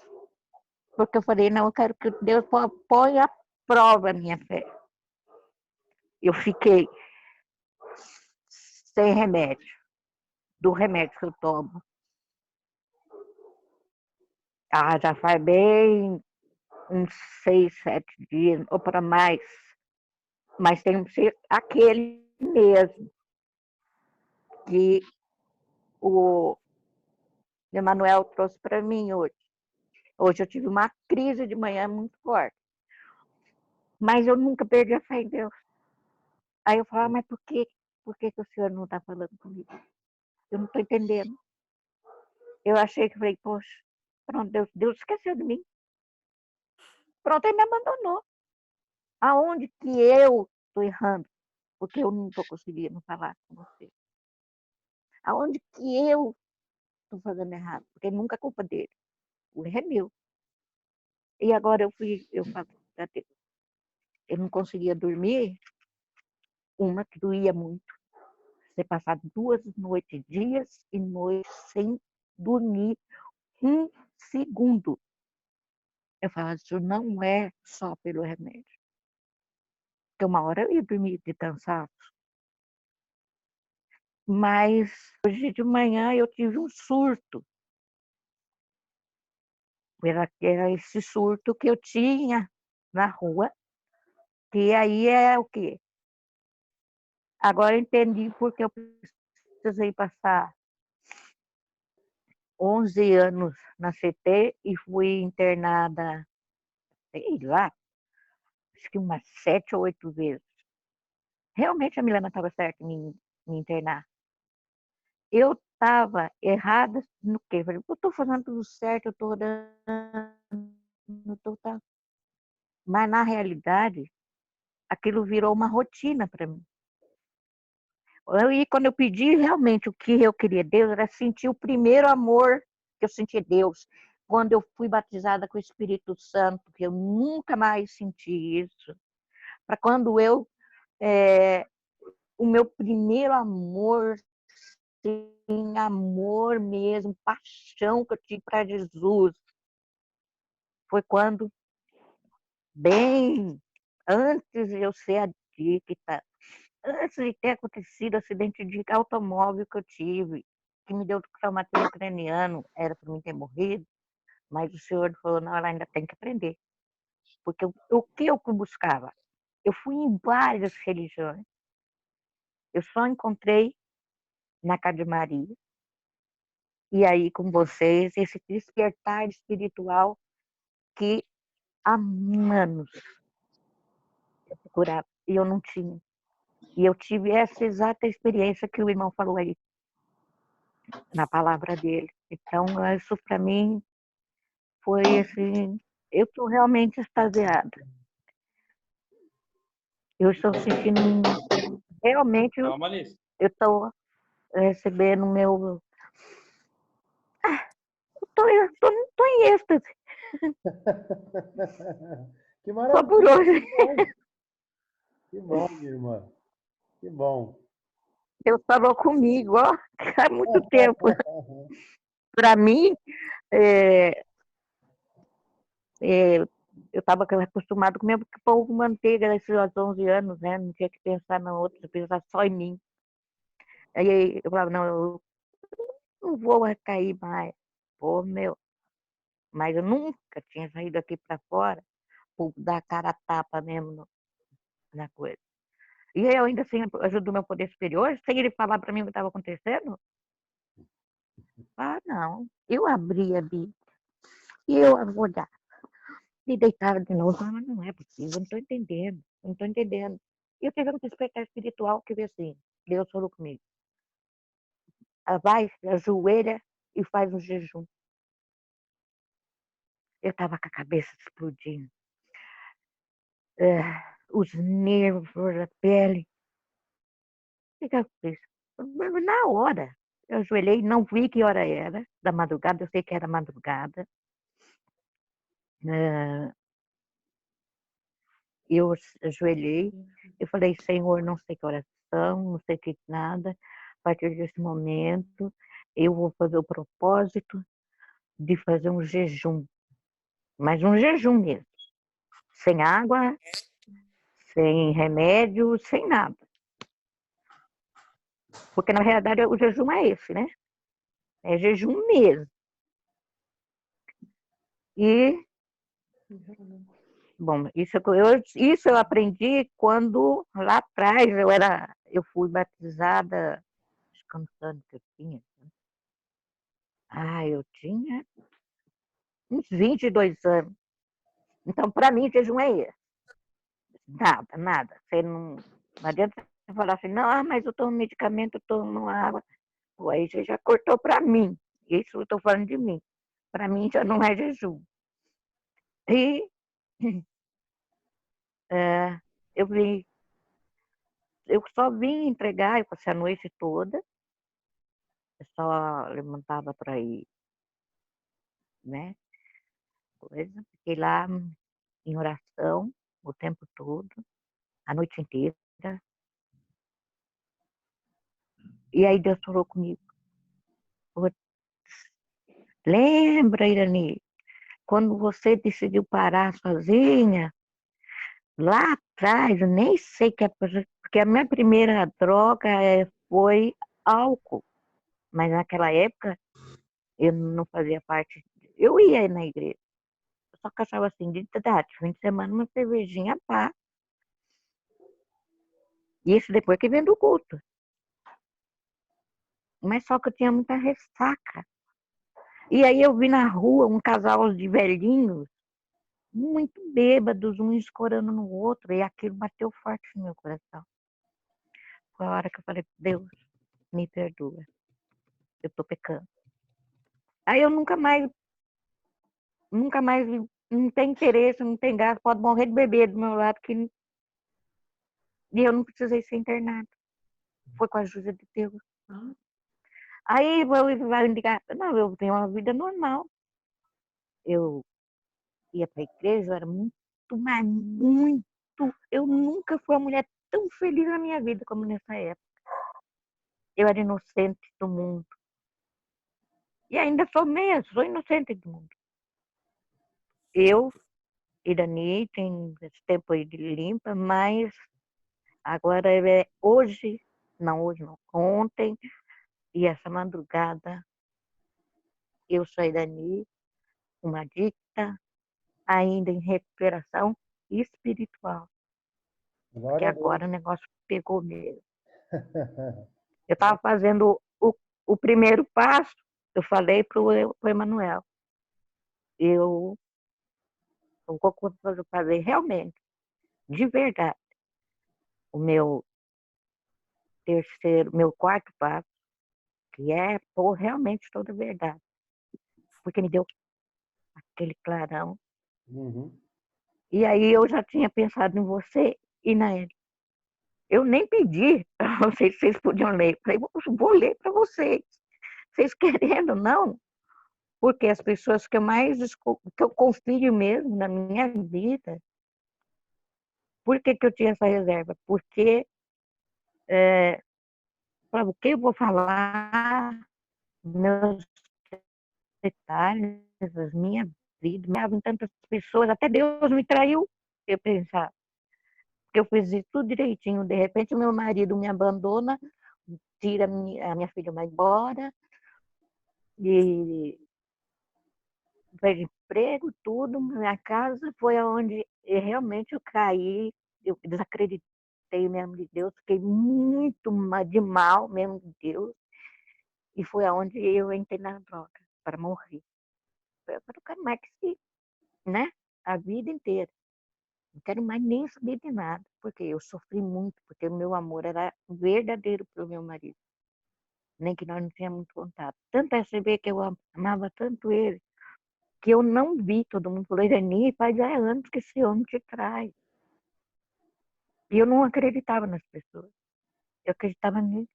Speaker 5: Porque eu falei, não, eu quero que Deus ponha à prova a minha fé. Eu fiquei sem remédio, do remédio que eu tomo. Já faz bem uns 6, 7 dias, ou para mais. Mas tem que ser aquele mesmo que o Emanuel trouxe para mim hoje. Hoje eu tive uma crise de manhã muito forte. Mas eu nunca perdi a fé em Deus. Aí eu falava, mas por que o senhor não está falando comigo? Eu não estou entendendo. Eu achei que falei, poxa, pronto, Deus esqueceu de mim. Pronto, ele me abandonou. Aonde que eu estou errando? Porque eu não estou conseguindo falar com você. Aonde que eu estou fazendo errado? Porque nunca é culpa dele. O erro é meu. E agora eu falo, eu não conseguia dormir, uma que doía muito. Ter passado 2 noites, dias e noites sem dormir um segundo. Eu falava, isso não é só pelo remédio. Porque uma hora eu ia dormir de cansaço. Mas hoje de manhã eu tive um surto. Era esse surto que eu tinha na rua, que aí é o quê? Agora eu entendi porque eu precisei passar 11 anos na CT e fui internada, sei lá, acho que umas 7 ou 8 vezes. Realmente a Milena estava certa em me internar. Eu estava errada no quê? Eu estou fazendo tudo certo, eu estou orando, tá. Mas na realidade, aquilo virou uma rotina para mim. E quando eu pedi realmente o que eu queria Deus, era sentir o primeiro amor que eu senti Deus. Quando eu fui batizada com o Espírito Santo, que eu nunca mais senti isso. Para quando o meu primeiro amor, sim, amor mesmo, paixão que eu tive para Jesus, foi quando, bem antes de eu ser adicta, antes de ter acontecido o acidente de automóvel que eu tive, que me deu traumatismo craniano, era para mim ter morrido, mas o senhor falou, não, ela ainda tem que aprender. Porque o que eu buscava? Eu fui em várias religiões. Eu só encontrei na casa de Maria. E aí, com vocês, esse despertar espiritual que há anos eu procurava e eu não tinha. E eu tive essa exata experiência que o irmão falou aí, na palavra dele. Então, isso para mim foi assim, eu estou realmente extasiada. Eu estou sentindo, realmente, eu
Speaker 2: Calma, Alice.
Speaker 5: estou recebendo meu... Estou em êxtase,
Speaker 1: Que
Speaker 5: só por
Speaker 1: maravilha,
Speaker 5: hoje.
Speaker 1: que bom, minha irmã. Que bom.
Speaker 5: Deus falou comigo, ó, há muito tempo. Para mim, é, eu estava acostumado a comer pão com manteiga nesses 11 anos, né? Não tinha que pensar na outra, pensar só em mim. Aí eu falava, não, eu não vou cair mais. Pô, meu, mas eu nunca tinha saído aqui para fora por dar a cara a tapa mesmo na coisa. E eu ainda assim ajudo do meu poder superior, sem ele falar para mim o que estava acontecendo. Ah, não. Eu abri a Bíblia e eu olhava e deitava de novo. Ah, não é possível, não estou entendendo, não estou entendendo. E eu tive um despertar espiritual que veio assim, Deus falou comigo. Vai, ajoelha e faz um jejum. Eu estava com a cabeça explodindo. Os nervos, a pele. O que eu fiz? Na hora, eu ajoelhei, não vi que hora era, da madrugada, eu sei que era madrugada. Eu ajoelhei, eu falei, Senhor, não sei que horas são, não sei que nada. A partir desse momento, eu vou fazer o propósito de fazer um jejum, mas um jejum mesmo, sem água, sem remédio, sem nada. Porque, na realidade, o jejum é esse, né? É jejum mesmo. E, bom, isso eu aprendi quando, lá atrás, eu fui batizada, descansando que eu tinha. Eu tinha uns 22 anos. Então, para mim, jejum é esse. Nada, nada. Você não adianta você falar assim, não, mas eu tomo medicamento, eu tomo água. Pô, aí você já cortou para mim. Isso eu estou falando de mim. Para mim já não é jejum. E eu só vim entregar, eu passei a noite toda, eu só levantava para ir, né? Coisa. Fiquei lá em oração o tempo todo, a noite inteira. E aí Deus falou comigo. Lembra, Irani, quando você decidiu parar sozinha, lá atrás, eu nem sei que é, porque a minha primeira droga foi álcool, mas naquela época eu não fazia parte, eu ia na igreja, eu só achava assim, de fim de semana uma cervejinha, pá. E isso depois que vem do culto. Mas só que eu tinha muita ressaca. E aí eu vi na rua um casal de velhinhos, muito bêbados, um escorando no outro, e aquilo bateu forte no meu coração. Foi a hora que eu falei, Deus, me perdoa, eu tô pecando. Aí eu nunca mais, não tem interesse, não tem gasto, pode morrer de beber do meu lado, e eu não precisei ser internado. Foi com a ajuda de Deus. Aí vai indicar, não, eu tenho uma vida normal. Eu ia para a igreja, eu era muito, mas muito. Eu nunca fui uma mulher tão feliz na minha vida como nessa época. Eu era inocente do mundo. E ainda sou mesmo, sou inocente do mundo. Eu, Irani, tem esse tempo aí de limpa, mas agora hoje não, ontem e essa madrugada, eu sou Irani, uma adicta, ainda em recuperação espiritual. Porque
Speaker 1: Glória a Deus.
Speaker 5: agora o negócio pegou mesmo. Eu estava fazendo o primeiro passo, eu falei para o Emanuel. O que eu falei realmente, de verdade, o meu quarto passo, que é pôr realmente toda a verdade. Porque me deu aquele clarão.
Speaker 1: Uhum.
Speaker 5: E aí eu já tinha pensado em você e na ele. Eu nem pedi para vocês se vocês podiam ler. Falei, vou ler para vocês. Vocês querendo, não. Porque as pessoas que eu confio mesmo na minha vida. Por que eu tinha essa reserva? Porque o que eu vou falar, meus detalhes, as minhas vidas, me em tantas pessoas, até Deus me traiu, eu pensava. Porque eu fiz isso tudo direitinho. De repente, meu marido me abandona, tira a minha filha vai embora, e perde emprego, tudo. Minha casa foi onde realmente eu caí, eu desacreditei mesmo de Deus, fiquei muito de mal mesmo de Deus, e foi aonde eu entrei na droga, para morrer. Eu não quero mais que se, né? A vida inteira. Não quero mais nem saber de nada, porque eu sofri muito, porque o meu amor era verdadeiro pelo meu marido. Nem que nós não tínhamos muito contato. Tanto é você ver que eu amava tanto ele, que eu não vi, todo mundo falou, Irani, faz 10 anos que esse homem te trai. E eu não acreditava nas pessoas. Eu acreditava nisso.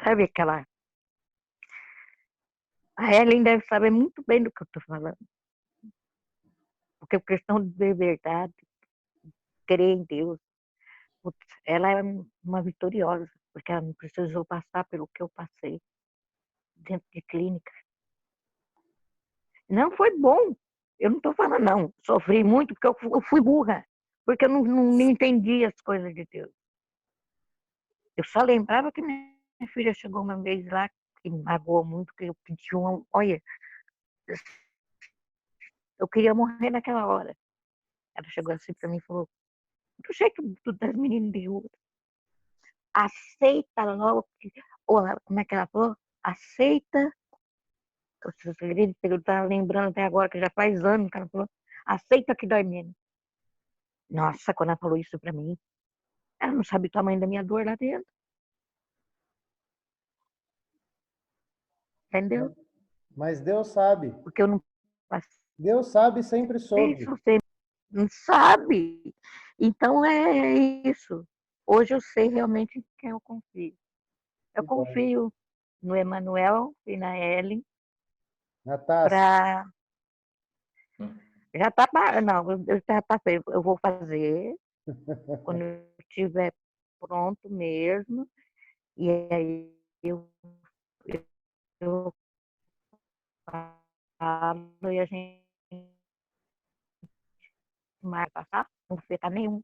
Speaker 5: Sabe aquela... A Ellen deve saber muito bem do que eu estou falando. Porque a questão de ver verdade, crer em Deus, ela é uma vitoriosa, porque ela não precisou passar pelo que eu passei dentro de clínica. Não foi bom. Eu não estou falando, não. Sofri muito porque eu fui burra. Porque eu não entendi as coisas de Deus. Eu só lembrava que minha filha chegou uma vez lá, que me magoou muito, que eu pedi olha, eu queria morrer naquela hora. Ela chegou assim para mim e falou, do jeito das meninas de rua, aceita logo, como é que ela falou? Aceita, eu estava lembrando até agora, que já faz anos que ela falou, aceita que dói menos. Nossa, quando ela falou isso para mim, ela não sabe o tamanho da minha dor lá dentro. Entendeu?
Speaker 1: Mas Deus sabe.
Speaker 5: Porque eu não
Speaker 1: Deus sabe e sempre
Speaker 5: passei,
Speaker 1: soube.
Speaker 5: você não sabe. Então é isso. Hoje eu sei realmente em quem eu confio. Eu
Speaker 1: Que bom.
Speaker 5: confio no Emanuel e na Ellen
Speaker 1: Natácia,
Speaker 5: para... Já está... Não, eu já passei. Eu vou fazer quando eu estiver pronto mesmo. E aí eu falo e a gente vai passar. Não vou afetar nenhum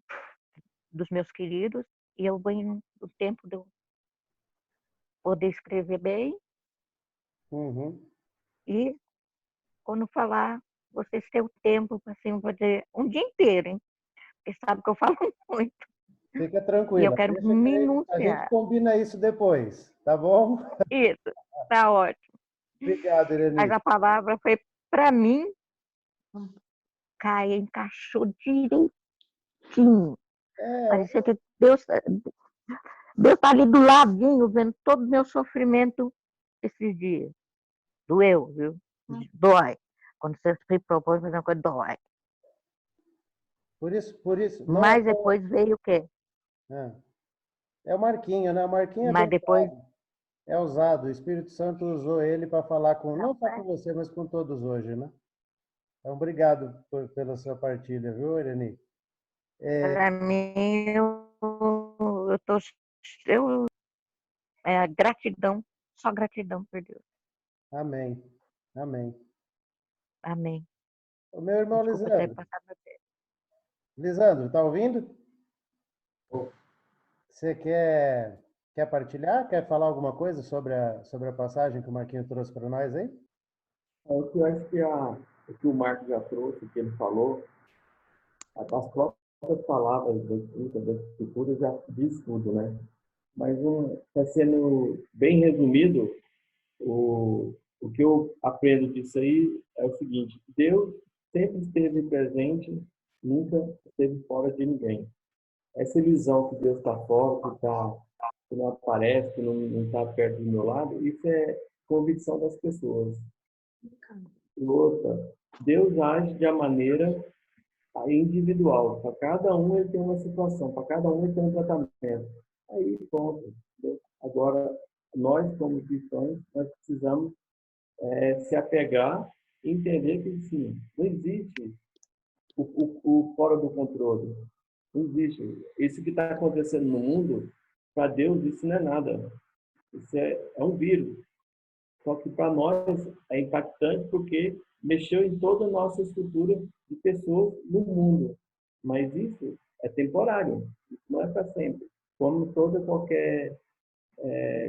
Speaker 5: dos meus queridos. E eu venho do tempo de eu poder escrever bem.
Speaker 1: uhum.
Speaker 5: E quando falar, vocês têm o tempo para assim, fazer um dia inteiro, hein? Porque sabe que eu falo muito.
Speaker 1: Fica
Speaker 5: E eu
Speaker 1: tranquila.
Speaker 5: quero
Speaker 1: Deixa que a gente
Speaker 5: minuciar.
Speaker 1: combina isso depois, tá bom?
Speaker 5: Isso, tá ótimo.
Speaker 1: Obrigado,
Speaker 5: Mas
Speaker 1: Irene.
Speaker 5: a palavra foi, para mim, encaixou direitinho.
Speaker 1: É,
Speaker 5: Parecia que Deus está ali do ladinho, vendo todo o meu sofrimento esses dias. Doeu, viu? Dói. Quando você se propõe fazer uma coisa, dói.
Speaker 1: por isso, não é
Speaker 5: Mas depois veio o quê?
Speaker 1: é o Marquinho, né? O Marquinho é
Speaker 5: Mas
Speaker 1: bem
Speaker 5: depois...
Speaker 1: claro, é usado. O Espírito Santo usou ele para falar com, não só com você, mas com todos hoje, né? Então, obrigado pela sua partilha, viu, Irene?
Speaker 5: Para mim, eu tô... gratidão, só gratidão por Deus.
Speaker 1: Amém. Amém.
Speaker 5: Amém.
Speaker 1: O meu irmão
Speaker 5: Desculpa ter
Speaker 1: Lisandro.
Speaker 5: passado a vez.
Speaker 1: Lisandro, tá ouvindo? Você quer partilhar? Quer falar alguma coisa sobre a passagem que o Marquinho trouxe para nós aí?
Speaker 6: O que eu acho que, o que o Marco já trouxe, o que ele falou, as próprias palavras das Escrituras já diz tudo, né? mas está sendo bem resumido. O que eu aprendo disso aí é o seguinte: Deus sempre esteve presente, nunca esteve fora de ninguém. Essa ilusão que Deus está fora, que não aparece, que não está perto do meu lado, isso é convicção das pessoas. E outra, Deus age de uma maneira individual. Para cada um ele tem uma situação, para cada um ele tem um tratamento. Aí, pronto. Agora, nós, como cristãos, nós precisamos se apegar e entender que, sim, não existe o fora do controle. Não existe. Isso que está acontecendo no mundo, para Deus, isso não é nada. Isso é um vírus. Só que para nós é impactante porque mexeu em toda a nossa estrutura de pessoas no mundo. Mas isso é temporário. Isso não é para sempre. Como qualquer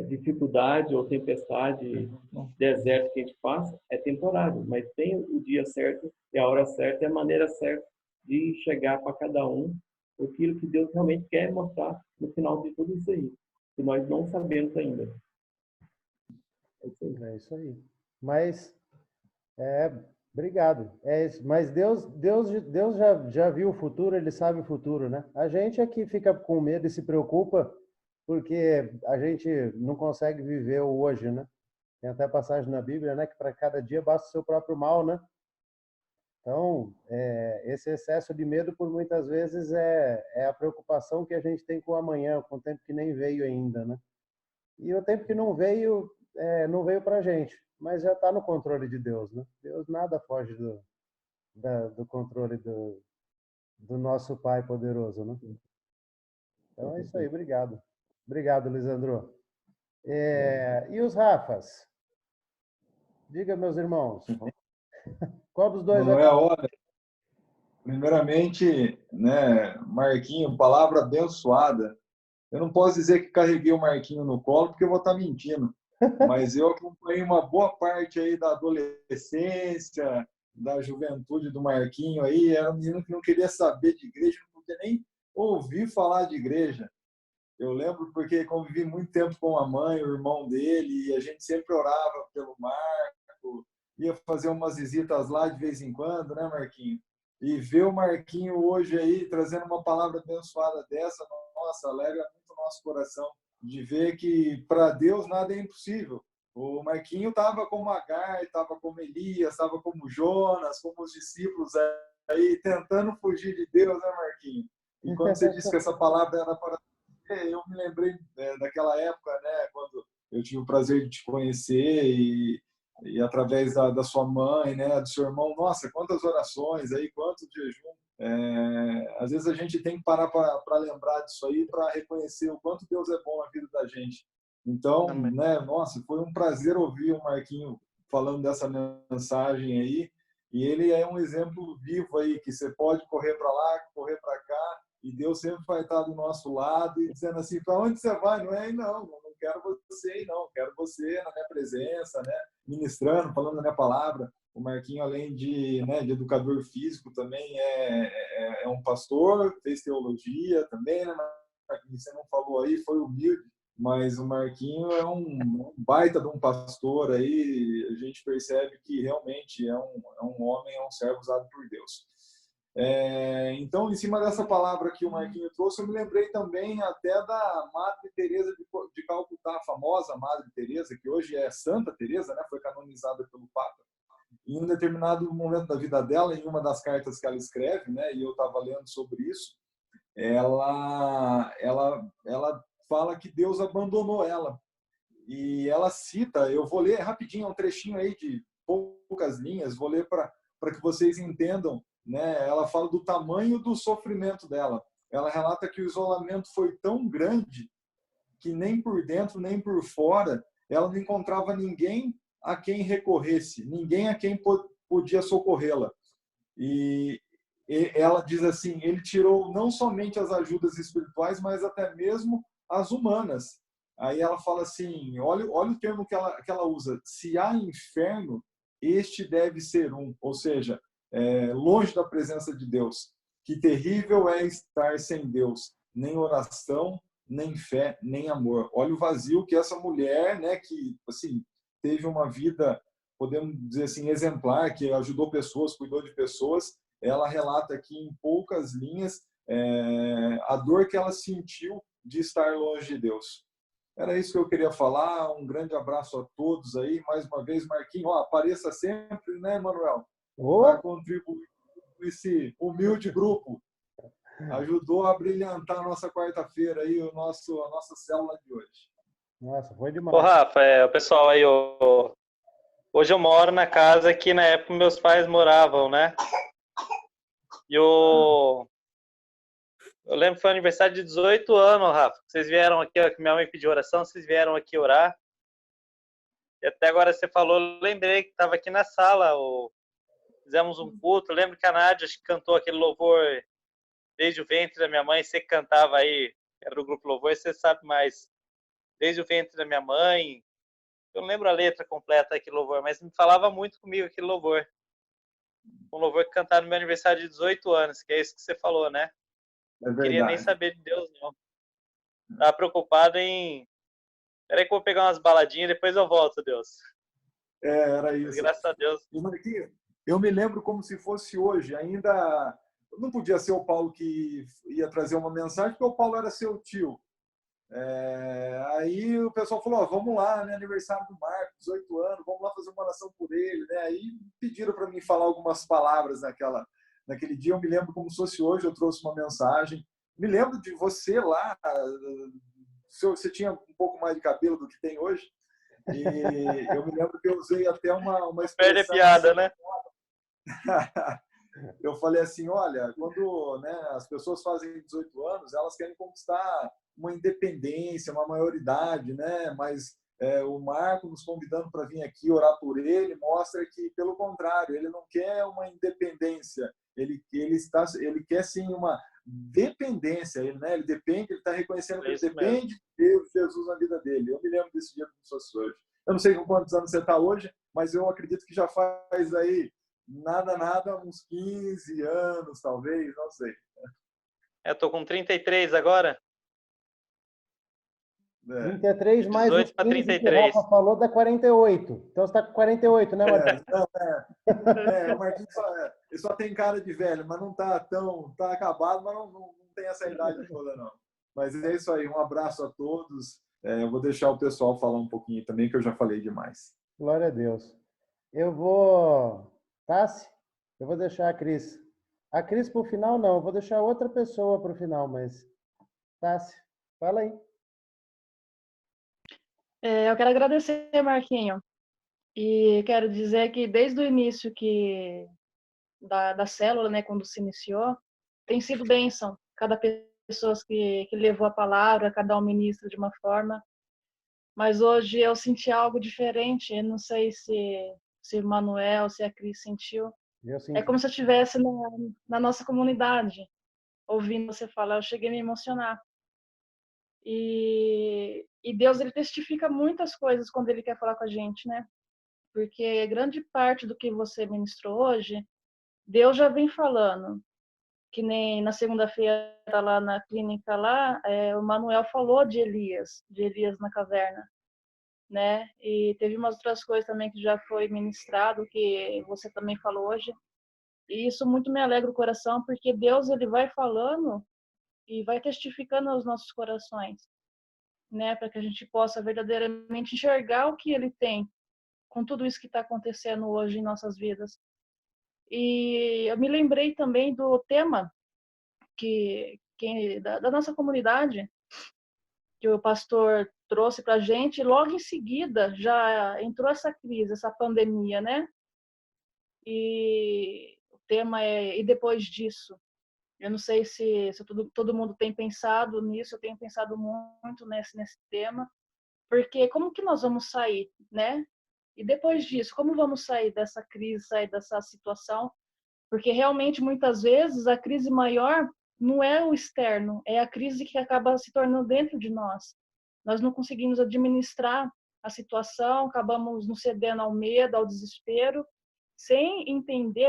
Speaker 6: dificuldade ou tempestade, deserto que a gente passa, é temporário. Mas tem o dia certo, e a hora certa, e a maneira certa de chegar para cada um aquilo que Deus realmente quer mostrar no final de tudo isso aí, que nós não sabemos ainda.
Speaker 1: É isso aí. Mas, obrigado. É isso. Mas Deus já viu o futuro, ele sabe o futuro, né? A gente aqui fica com medo e se preocupa porque a gente não consegue viver o hoje, né? Tem até passagem na Bíblia, né? Que para cada dia basta o seu próprio mal, né? Então, esse excesso de medo, por muitas vezes, é a preocupação que a gente tem com o amanhã, com o tempo que nem veio ainda, né? E o tempo que não veio para a gente, mas já está no controle de Deus, né? Deus nada foge do controle do nosso Pai poderoso, né? Então é isso aí, obrigado. Obrigado, Lisandro. E os Rafas? Diga, meus irmãos. Qual dos dois vai...
Speaker 3: olha, primeiramente, né, Marquinho, palavra abençoada. Eu não posso dizer que carreguei o Marquinho no colo, porque eu vou estar mentindo. Mas eu acompanhei uma boa parte aí da adolescência, da juventude do Marquinho aí. Era um menino que não queria saber de igreja, não podia nem ouvir falar de igreja. Eu lembro porque convivi muito tempo com a mãe, o irmão dele, e a gente sempre orava pelo Marco, ia fazer umas visitas lá de vez em quando, né, Marquinho? E ver o Marquinho hoje aí trazendo uma palavra abençoada dessa, nossa, alegra muito o nosso coração de ver que para Deus nada é impossível. O Marquinho estava como Agar, estava como Elias, estava como Jonas, como os discípulos aí tentando fugir de Deus, né, Marquinho? E quando você disse que essa palavra era para eu me lembrei daquela época, né, quando eu tive o prazer de te conhecer e através da sua mãe, né, do seu irmão, nossa, quantas orações aí, quanto jejum. Às vezes a gente tem que parar para lembrar disso aí, para reconhecer o quanto Deus é bom na vida da gente. Então, né, nossa, foi um prazer ouvir o Marquinho falando dessa mensagem aí, e ele é um exemplo vivo aí, que você pode correr para lá, correr para cá, e Deus sempre vai estar do nosso lado e dizendo assim, para onde você vai? Não é aí não quero você aí não, quero você na minha presença, né? Ministrando, falando a minha palavra. O Marquinho, além de educador físico, também é um pastor, fez teologia também, né? Marquinho, você não falou aí, foi humilde, mas o Marquinho é um baita de um pastor aí, a gente percebe que realmente é um homem, é um servo usado por Deus. Então, em cima dessa palavra que o Marquinho trouxe, eu me lembrei também até da Madre Teresa de Calcutá, a famosa Madre Teresa, que hoje é Santa Teresa, né? Foi canonizada pelo Papa. Em um determinado momento da vida dela, em uma das cartas que ela escreve, né? E eu estava lendo sobre isso, ela fala que Deus abandonou ela. E ela cita, eu vou ler rapidinho, um trechinho aí de poucas linhas, vou ler para que vocês entendam, né? Ela fala do tamanho do sofrimento dela. Ela relata que o isolamento foi tão grande que nem por dentro, nem por fora, ela não encontrava ninguém a quem recorresse, ninguém a quem podia socorrê-la. E ela diz assim, ele tirou não somente as ajudas espirituais, mas até mesmo as humanas. Aí ela fala assim, olha o termo que ela usa, se há inferno, este deve ser ou seja, longe da presença de Deus. Que terrível é estar sem Deus, nem oração, nem fé, nem amor. Olha o vazio que essa mulher, né, que assim, teve uma vida, podemos dizer assim, exemplar, que ajudou pessoas, cuidou de pessoas, ela relata aqui em poucas linhas a dor que ela sentiu de estar longe de Deus. Era isso que eu queria falar. Um grande abraço a todos aí. Mais uma vez, Marquinhos, apareça sempre, né, Manuel? Para contribuir com esse humilde grupo. Ajudou a brilhantar a nossa quarta-feira aí, a nossa célula de hoje.
Speaker 1: Nossa, foi demais.
Speaker 2: Ô, Rafa, o pessoal aí, hoje eu moro na casa que na época meus pais moravam, né? E eu lembro que foi aniversário de 18 anos, Rafa. Vocês vieram aqui, que minha mãe pediu oração, vocês vieram aqui orar. E até agora você falou, eu lembrei que estava aqui na sala, fizemos um culto. Eu lembro que a Nádia acho que cantou aquele louvor Desde o Ventre da Minha Mãe. Você que cantava aí, era do grupo Louvor, você sabe mais. Desde o Ventre da Minha Mãe. Eu não lembro a letra completa daquele louvor, mas me falava muito comigo aquele louvor. Um louvor que cantaram no meu aniversário de 18 anos, que é isso que você falou, né?
Speaker 3: É
Speaker 2: Não queria nem
Speaker 3: verdade.
Speaker 2: saber de Deus, não. Tava preocupado em... Peraí que eu vou pegar umas baladinhas e depois eu volto, Deus.
Speaker 3: Era
Speaker 2: Mas,
Speaker 3: isso.
Speaker 2: graças a Deus.
Speaker 3: E, Marquinhos, eu me lembro como se fosse hoje. Ainda não podia ser o Paulo que ia trazer uma mensagem, porque o Paulo era seu tio. Aí o pessoal falou, vamos lá, né, aniversário do Marcos, 18 anos, vamos lá fazer uma oração por ele, né? Aí pediram para mim falar algumas palavras naquele dia. Eu me lembro como se fosse hoje, eu trouxe uma mensagem. Me lembro de você lá, você tinha um pouco mais de cabelo do que tem hoje, e eu me lembro que eu usei até uma
Speaker 2: Perde a
Speaker 3: expressão
Speaker 2: piada,
Speaker 3: assim,
Speaker 2: né?
Speaker 3: eu falei assim, olha, quando, né, as pessoas fazem 18 anos, elas querem conquistar uma independência, uma maioridade, né? Mas o Marco nos convidando para vir aqui orar por ele mostra que, pelo contrário, ele não quer uma independência, ele quer sim uma dependência, né? Ele depende, ele está reconhecendo que ele depende de Deus, Jesus na vida dele. Eu me lembro desse dia como se fosse hoje. Eu não sei com quantos anos você está hoje, mas eu acredito que já faz aí nada, uns 15 anos, talvez, não sei.
Speaker 2: Eu tô com 33 agora.
Speaker 1: 33 mais os
Speaker 2: 18 para
Speaker 1: 15 que o
Speaker 2: 33.
Speaker 1: Rafa falou dá 48. Então você está com 48, né, Marquinhos?
Speaker 3: O Marquinhos só tem cara de velho, mas não tá acabado, mas não tem essa idade toda, não. Mas é isso aí, um abraço a todos. Eu vou deixar o pessoal falar um pouquinho também, que eu já falei demais.
Speaker 1: Glória a Deus. Tassi, eu vou deixar a Cris. A Cris para o final, não. Eu vou deixar outra pessoa para o final, mas... Tassi, fala aí.
Speaker 7: Eu quero agradecer, Marquinho. E quero dizer que desde o início da célula, né, quando se iniciou, tem sido bênção. Cada pessoa que levou a palavra, cada um ministra de uma forma. Mas hoje eu senti algo diferente. Eu não sei se o Manuel, se a Cris sentiu. É como se eu estivesse na nossa comunidade, ouvindo você falar. Eu cheguei a me emocionar. E Deus, ele testifica muitas coisas quando ele quer falar com a gente, né? Porque grande parte do que você ministrou hoje, Deus já vem falando. Que nem na segunda-feira lá na clínica lá, o Manuel falou de Elias na caverna, né? E teve umas outras coisas também que já foi ministrado, que você também falou hoje. E isso muito me alegra o coração, porque Deus, ele vai falando e vai testificando aos nossos corações, né? Para que a gente possa verdadeiramente enxergar o que ele tem com tudo isso que está acontecendo hoje em nossas vidas. E eu me lembrei também do tema da nossa comunidade, que o pastor trouxe para a gente, e logo em seguida já entrou essa crise, essa pandemia, né? E o tema é: e depois disso? Eu não sei se todo mundo tem pensado nisso, eu tenho pensado muito nesse tema, porque como que nós vamos sair, né? E depois disso, como vamos sair dessa crise, sair dessa situação? Porque realmente, muitas vezes, a crise maior não é o externo, é a crise que acaba se tornando dentro de nós. Nós não conseguimos administrar a situação, acabamos nos cedendo ao medo, ao desespero, sem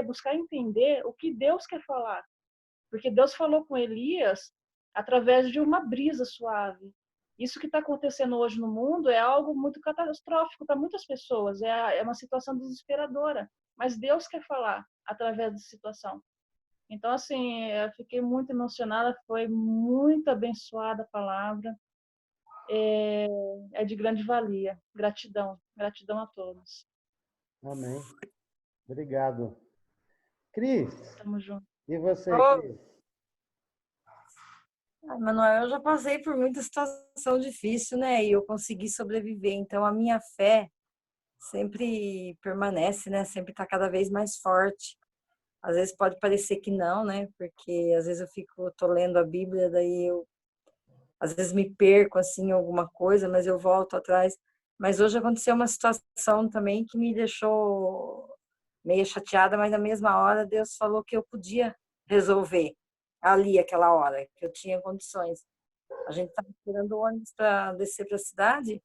Speaker 7: buscar entender o que Deus quer falar. Porque Deus falou com Elias através de uma brisa suave. Isso que está acontecendo hoje no mundo é algo muito catastrófico para muitas pessoas, é uma situação desesperadora, mas Deus quer falar através dessa situação. Então, assim, eu fiquei muito emocionada, foi muito abençoada a palavra, é de grande valia. Gratidão, gratidão a todos.
Speaker 1: Amém. Obrigado. Cris,
Speaker 7: Tamo junto.
Speaker 1: e você,
Speaker 8: Ô,
Speaker 1: Cris?
Speaker 8: Manuel, eu já passei por muita situação difícil, né? E eu consegui sobreviver. Então, a minha fé sempre permanece, né? Sempre está cada vez mais forte. Às vezes pode parecer que não, né? Porque às vezes tô lendo a Bíblia, daí eu às vezes me perco assim em alguma coisa, mas eu volto atrás. Mas hoje aconteceu uma situação também que me deixou meio chateada, mas na mesma hora Deus falou que eu podia resolver ali aquela hora, que eu tinha condições. A gente estava esperando o ônibus para descer para a cidade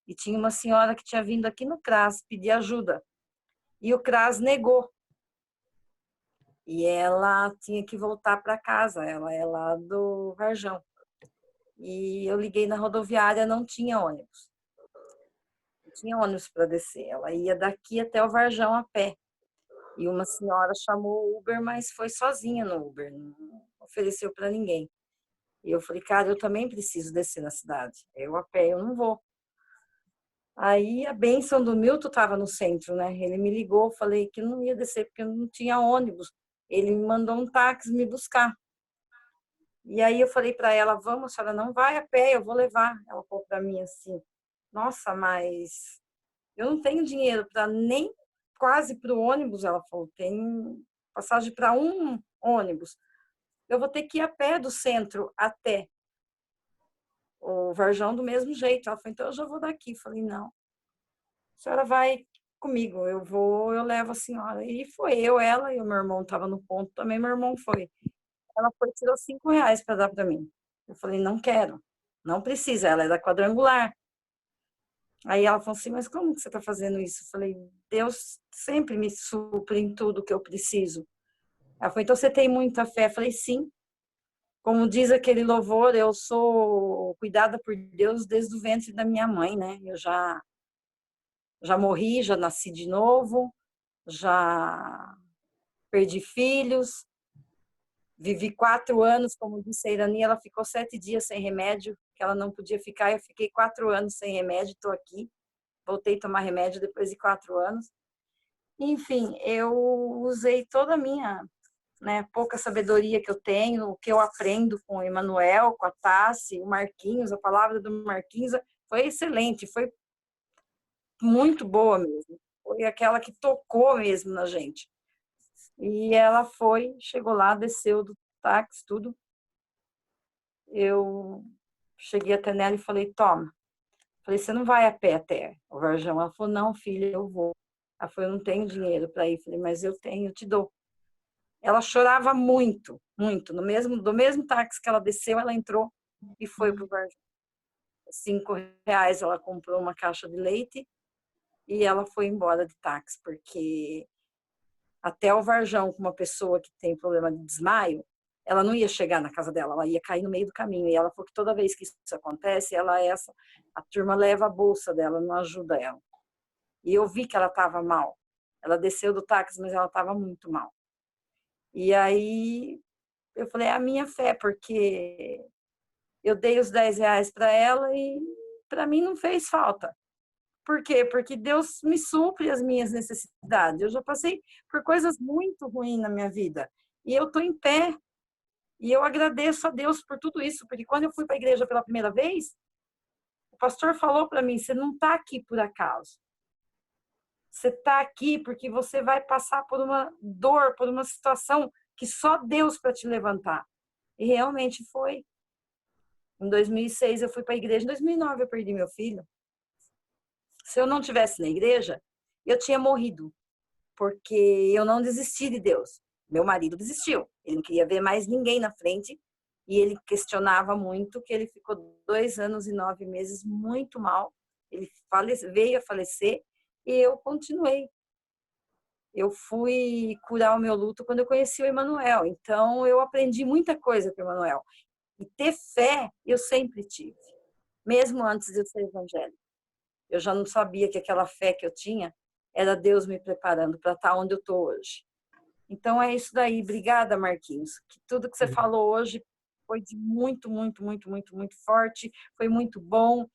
Speaker 8: e tinha uma senhora que tinha vindo aqui no CRAS pedir ajuda. E o CRAS negou. E ela tinha que voltar para casa, ela é lá do Varjão. E eu liguei na rodoviária, não tinha ônibus. Não tinha ônibus para descer. Ela ia daqui até o Varjão a pé. E uma senhora chamou o Uber, mas foi sozinha no Uber, não ofereceu para ninguém. E eu falei, cara, eu também preciso descer na cidade. Eu a pé, eu não vou. Aí a bênção do Milton estava no centro, né? Ele me ligou, falei que não ia descer porque não tinha ônibus. Ele me mandou um táxi me buscar. E aí eu falei para ela, vamos, a senhora não vai a pé, eu vou levar. Ela falou para mim assim, nossa, mas eu não tenho dinheiro para nem quase para o ônibus. Ela falou, tem passagem para um ônibus. Eu vou ter que ir a pé do centro até o Varjão do mesmo jeito. Ela falou, então eu já vou daqui. Eu falei, não, a senhora vai comigo, eu vou, eu levo a senhora. E foi eu, ela e o meu irmão estava no ponto também, meu irmão foi. Ela foi e tirou R$ 5 para dar para mim. Eu falei, não quero, não precisa, ela é da Quadrangular. Aí ela falou assim, mas como que você está fazendo isso? Eu falei, Deus sempre me supre em tudo que eu preciso. Ela falou, então você tem muita fé? Eu falei, sim. Como diz aquele louvor, eu sou cuidada por Deus desde o ventre da minha mãe, né? Eu já morri, já nasci de novo, já perdi filhos, vivi 4 anos, como disse a Irani, ela ficou 7 dias sem remédio, que ela não podia ficar, eu fiquei 4 anos sem remédio, estou aqui, voltei a tomar remédio depois de 4 anos. Enfim, eu usei toda a minha, né, pouca sabedoria que eu tenho, o que eu aprendo com o Emanuel, com a Tassi, o Marquinhos, a palavra do Marquinhos foi excelente, foi muito boa mesmo. Foi aquela que tocou mesmo na gente. E ela foi, chegou lá, desceu do táxi, tudo. Eu cheguei até nela e falei, toma. Falei, você não vai a pé até o Varjão? Ela falou, não, filha, eu vou. Ela falou, eu não tenho dinheiro para ir. Falei, mas eu tenho, eu te dou. Ela chorava muito, muito. Do mesmo táxi que ela desceu, ela entrou e foi para o Varjão. R$ 5 ela comprou uma caixa de leite e ela foi embora de táxi, porque até o Varjão, com uma pessoa que tem problema de desmaio, ela não ia chegar na casa dela, ela ia cair no meio do caminho. E ela falou que toda vez que isso acontece, a turma leva a bolsa dela, não ajuda ela. E eu vi que ela estava mal. Ela desceu do táxi, mas ela estava muito mal. E aí eu falei, é a minha fé, porque eu dei os R$ 10 para ela e para mim não fez falta. Por quê? Porque Deus me supre as minhas necessidades. Eu já passei por coisas muito ruins na minha vida. E eu estou em pé. E eu agradeço a Deus por tudo isso. Porque quando eu fui para a igreja pela primeira vez, o pastor falou para mim, você não está aqui por acaso. Você está aqui porque você vai passar por uma dor, por uma situação que só Deus para te levantar. E realmente foi. Em 2006 eu fui para a igreja. Em 2009 eu perdi meu filho. Se eu não tivesse na igreja, eu tinha morrido, porque eu não desisti de Deus. Meu marido desistiu. Ele não queria ver mais ninguém na frente e ele questionava muito, que ele ficou 2 anos e 9 meses muito mal. Ele veio a falecer e eu continuei. Eu fui curar o meu luto quando eu conheci o Emanuel. Então, eu aprendi muita coisa com o Emanuel. E ter fé, eu sempre tive, mesmo antes de eu ser evangélica. Eu já não sabia que aquela fé que eu tinha era Deus me preparando para estar onde eu estou hoje. Então é isso daí. Obrigada, Marquinhos. Que tudo que você falou hoje foi de muito, muito, muito, muito, muito forte, foi muito bom,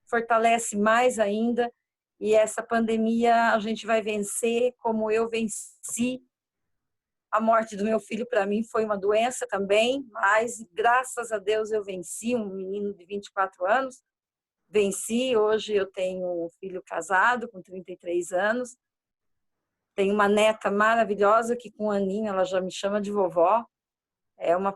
Speaker 8: fortalece mais ainda. E essa pandemia a gente vai vencer como eu venci. A morte do meu filho, para mim, foi uma doença também, mas graças a Deus eu venci, um menino de 24 anos. Venci, hoje eu tenho um filho casado com 33 anos. Tenho uma neta maravilhosa que com um aninho ela já me chama de vovó. É uma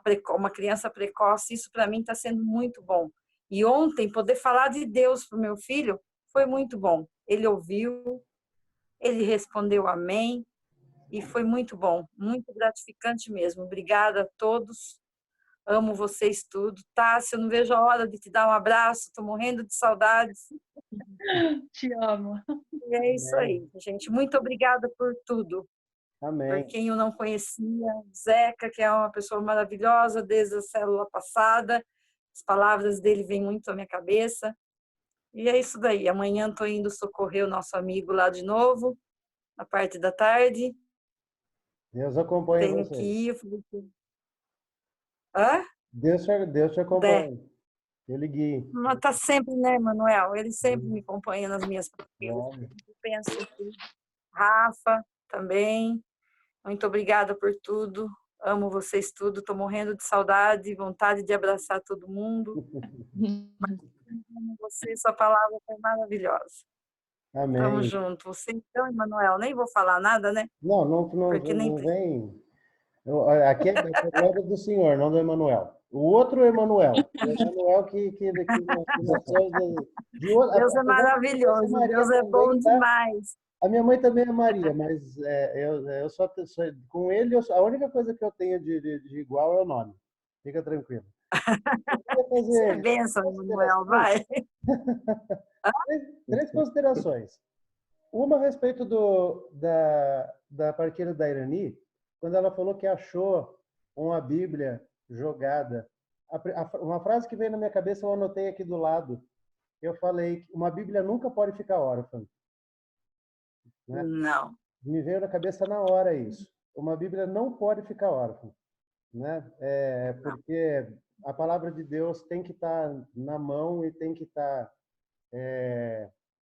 Speaker 8: criança precoce, isso para mim está sendo muito bom. E ontem, poder falar de Deus para o meu filho foi muito bom. Ele ouviu, ele respondeu amém, e foi muito bom, muito gratificante mesmo. Obrigada a todos, amo vocês tudo. Tássia, eu não vejo a hora de te dar um abraço, estou morrendo de saudades.
Speaker 7: Te amo.
Speaker 8: E é isso aí, gente. Muito obrigada por tudo.
Speaker 1: Amém.
Speaker 8: Por quem eu não conhecia, Zeca, que é uma pessoa maravilhosa desde a célula passada. As palavras dele vêm muito à minha cabeça. E é isso daí. Amanhã estou indo socorrer o nosso amigo lá de novo, na parte da tarde.
Speaker 1: Deus acompanha
Speaker 8: Tenho
Speaker 1: você.
Speaker 8: que ir. Hã?
Speaker 1: Deus te acompanha. Ele guia.
Speaker 8: Mas tá sempre, né, Manuel? Ele sempre me acompanha nas minhas partidas.
Speaker 1: Claro.
Speaker 8: Eu penso em tudo. Rafa também. Muito obrigada por tudo. Amo vocês tudo. Estou morrendo de saudade, vontade de abraçar todo mundo. Amo você, sua palavra foi maravilhosa. Tamo
Speaker 1: Amém.
Speaker 8: junto. Você então, Emanuel, nem vou falar nada, né? Porque nem
Speaker 1: Não vem. Aqui é a glória do Senhor, não do Emanuel. O outro Emanuel. O Emanuel que nasceu de outra.
Speaker 8: Deus é maravilhoso,
Speaker 1: Maria
Speaker 8: Deus é bom
Speaker 1: também, tá?
Speaker 8: demais.
Speaker 1: A minha mãe também é Maria, mas eu só com ele, a única coisa que eu tenho de igual é o nome. Fica tranquilo. Eu queria
Speaker 8: Você é
Speaker 1: fazer
Speaker 8: bênção, Emanuel, vai.
Speaker 1: três considerações. Uma a respeito da parqueira da Irani, quando ela falou que achou uma Bíblia jogada. Uma frase que veio na minha cabeça, eu anotei aqui do lado. Eu falei, uma Bíblia nunca pode ficar órfã. Né?
Speaker 8: Não.
Speaker 1: Me veio na cabeça na hora isso. Uma Bíblia não pode ficar órfã. Né? Porque a palavra de Deus tem que estar na mão e tem que estar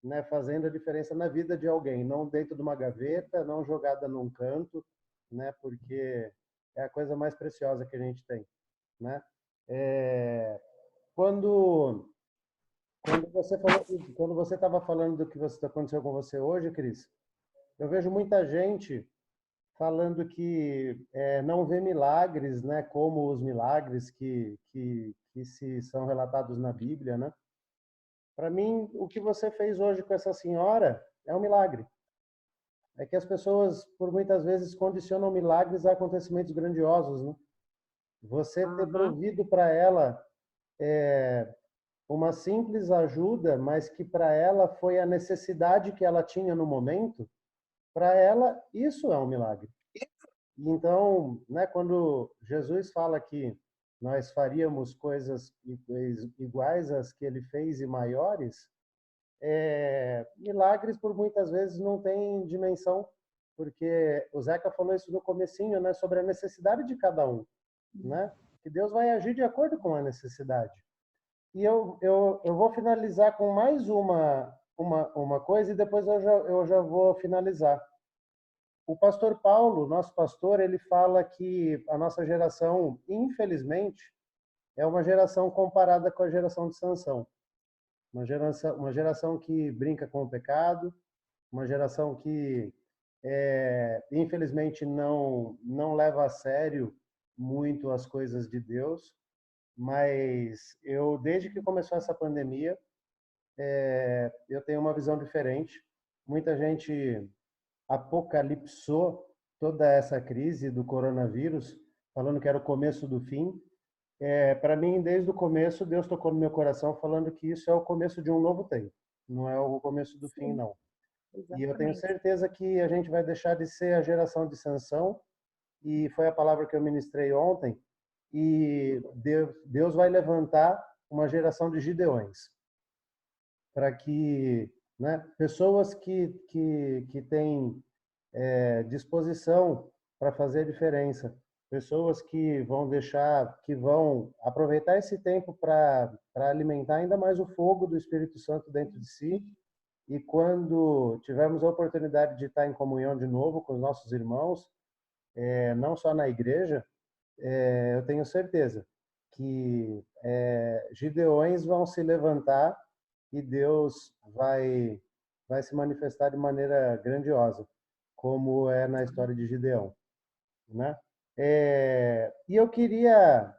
Speaker 1: né, fazendo a diferença na vida de alguém, não dentro de uma gaveta, não jogada num canto, né, porque é a coisa mais preciosa que a gente tem, né? Quando você estava falando do que aconteceu com você hoje, Cris, eu vejo muita gente falando que não vê milagres, né, como os milagres que se são relatados na Bíblia, né? Para mim, o que você fez hoje com essa senhora é um milagre. É que as pessoas, por muitas vezes, condicionam milagres a acontecimentos grandiosos, né? Você ter provido para ela uma simples ajuda, mas que para ela foi a necessidade que ela tinha no momento, para ela isso é um milagre. Então, né, quando Jesus fala que nós faríamos coisas iguais às que ele fez e maiores, milagres por muitas vezes não tem dimensão, porque o Zeca falou isso no comecinho, né, sobre a necessidade de cada um, né? Que Deus vai agir de acordo com a necessidade. E eu vou finalizar com mais uma coisa e depois eu já vou finalizar. O pastor Paulo, nosso pastor, ele fala que a nossa geração, infelizmente, é uma geração comparada com a geração de Sansão. Uma geração que brinca com o pecado, uma geração que, infelizmente, não leva a sério muito as coisas de Deus. Mas desde que começou essa pandemia, eu tenho uma visão diferente. Muita gente apocalipsou toda essa crise do coronavírus, falando que era o começo do fim. Para mim, desde o começo, Deus tocou no meu coração falando que isso é o começo de um novo tempo, não é o começo do fim, não.
Speaker 8: Exatamente.
Speaker 1: E eu tenho certeza que a gente vai deixar de ser a geração de Sansão, e foi a palavra que eu ministrei ontem, e Deus vai levantar uma geração de Gideões, para que, né, pessoas que têm disposição para fazer a diferença, pessoas que vão aproveitar esse tempo para alimentar ainda mais o fogo do Espírito Santo dentro de si. E quando tivermos a oportunidade de estar em comunhão de novo com os nossos irmãos, não só na igreja, eu tenho certeza que Gideões vão se levantar e Deus vai se manifestar de maneira grandiosa, como é na história de Gideão, né? E eu queria,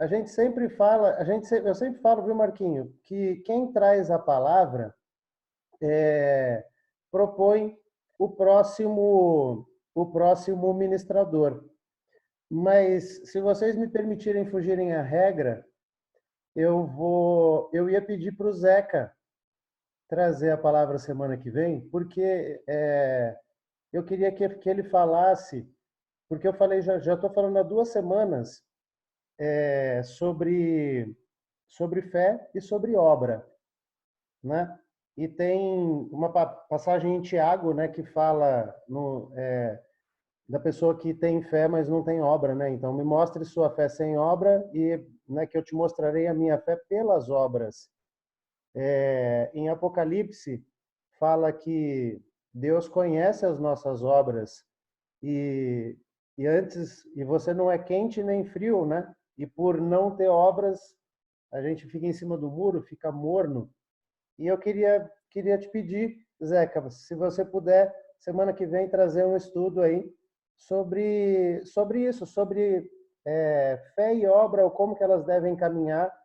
Speaker 1: eu sempre falo, viu, Marquinho, que quem traz a palavra propõe o próximo ministrador. Mas se vocês me permitirem fugirem à regra, eu ia pedir para o Zeca trazer a palavra semana que vem, porque eu queria que ele falasse, porque eu falei, já estou falando há 2 semanas sobre fé e sobre obra, né? E tem uma passagem em Tiago, né, que fala da pessoa que tem fé, mas não tem obra, né? Então, me mostre sua fé sem obra e, né, que eu te mostrarei a minha fé pelas obras. Em Apocalipse, fala que Deus conhece as nossas obras e você não é quente nem frio, né? E por não ter obras, a gente fica em cima do muro, fica morno. E eu queria te pedir, Zeca, se você puder, semana que vem, trazer um estudo aí sobre isso, sobre fé e obra, ou como que elas devem caminhar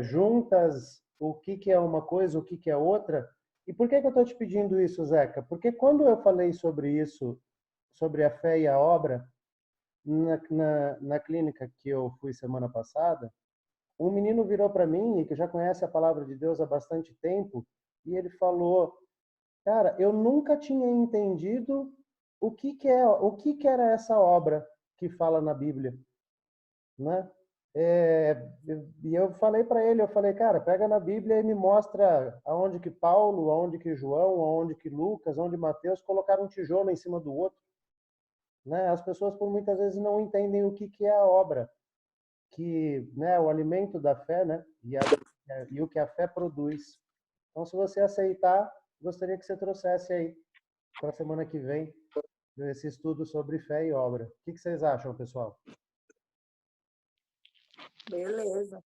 Speaker 1: juntas, o que é uma coisa, o que é outra. E por que eu estou te pedindo isso, Zeca? Porque quando eu falei sobre isso, sobre a fé e a obra, na clínica que eu fui semana passada, um menino virou para mim, e que já conhece a palavra de Deus há bastante tempo, e ele falou: cara, eu nunca tinha entendido o que era essa obra que fala na Bíblia, né? E eu falei para ele, cara, pega na Bíblia e me mostra aonde que Paulo, aonde que João, aonde que Lucas, aonde Mateus colocaram um tijolo em cima do outro, né? As pessoas por muitas vezes não entendem o que é a obra, que, né, o alimento da fé, né, e o que a fé produz. Então, se você aceitar, gostaria que você trouxesse aí para a semana que vem esse estudo sobre fé e obra. O que vocês acham, pessoal?
Speaker 8: Beleza.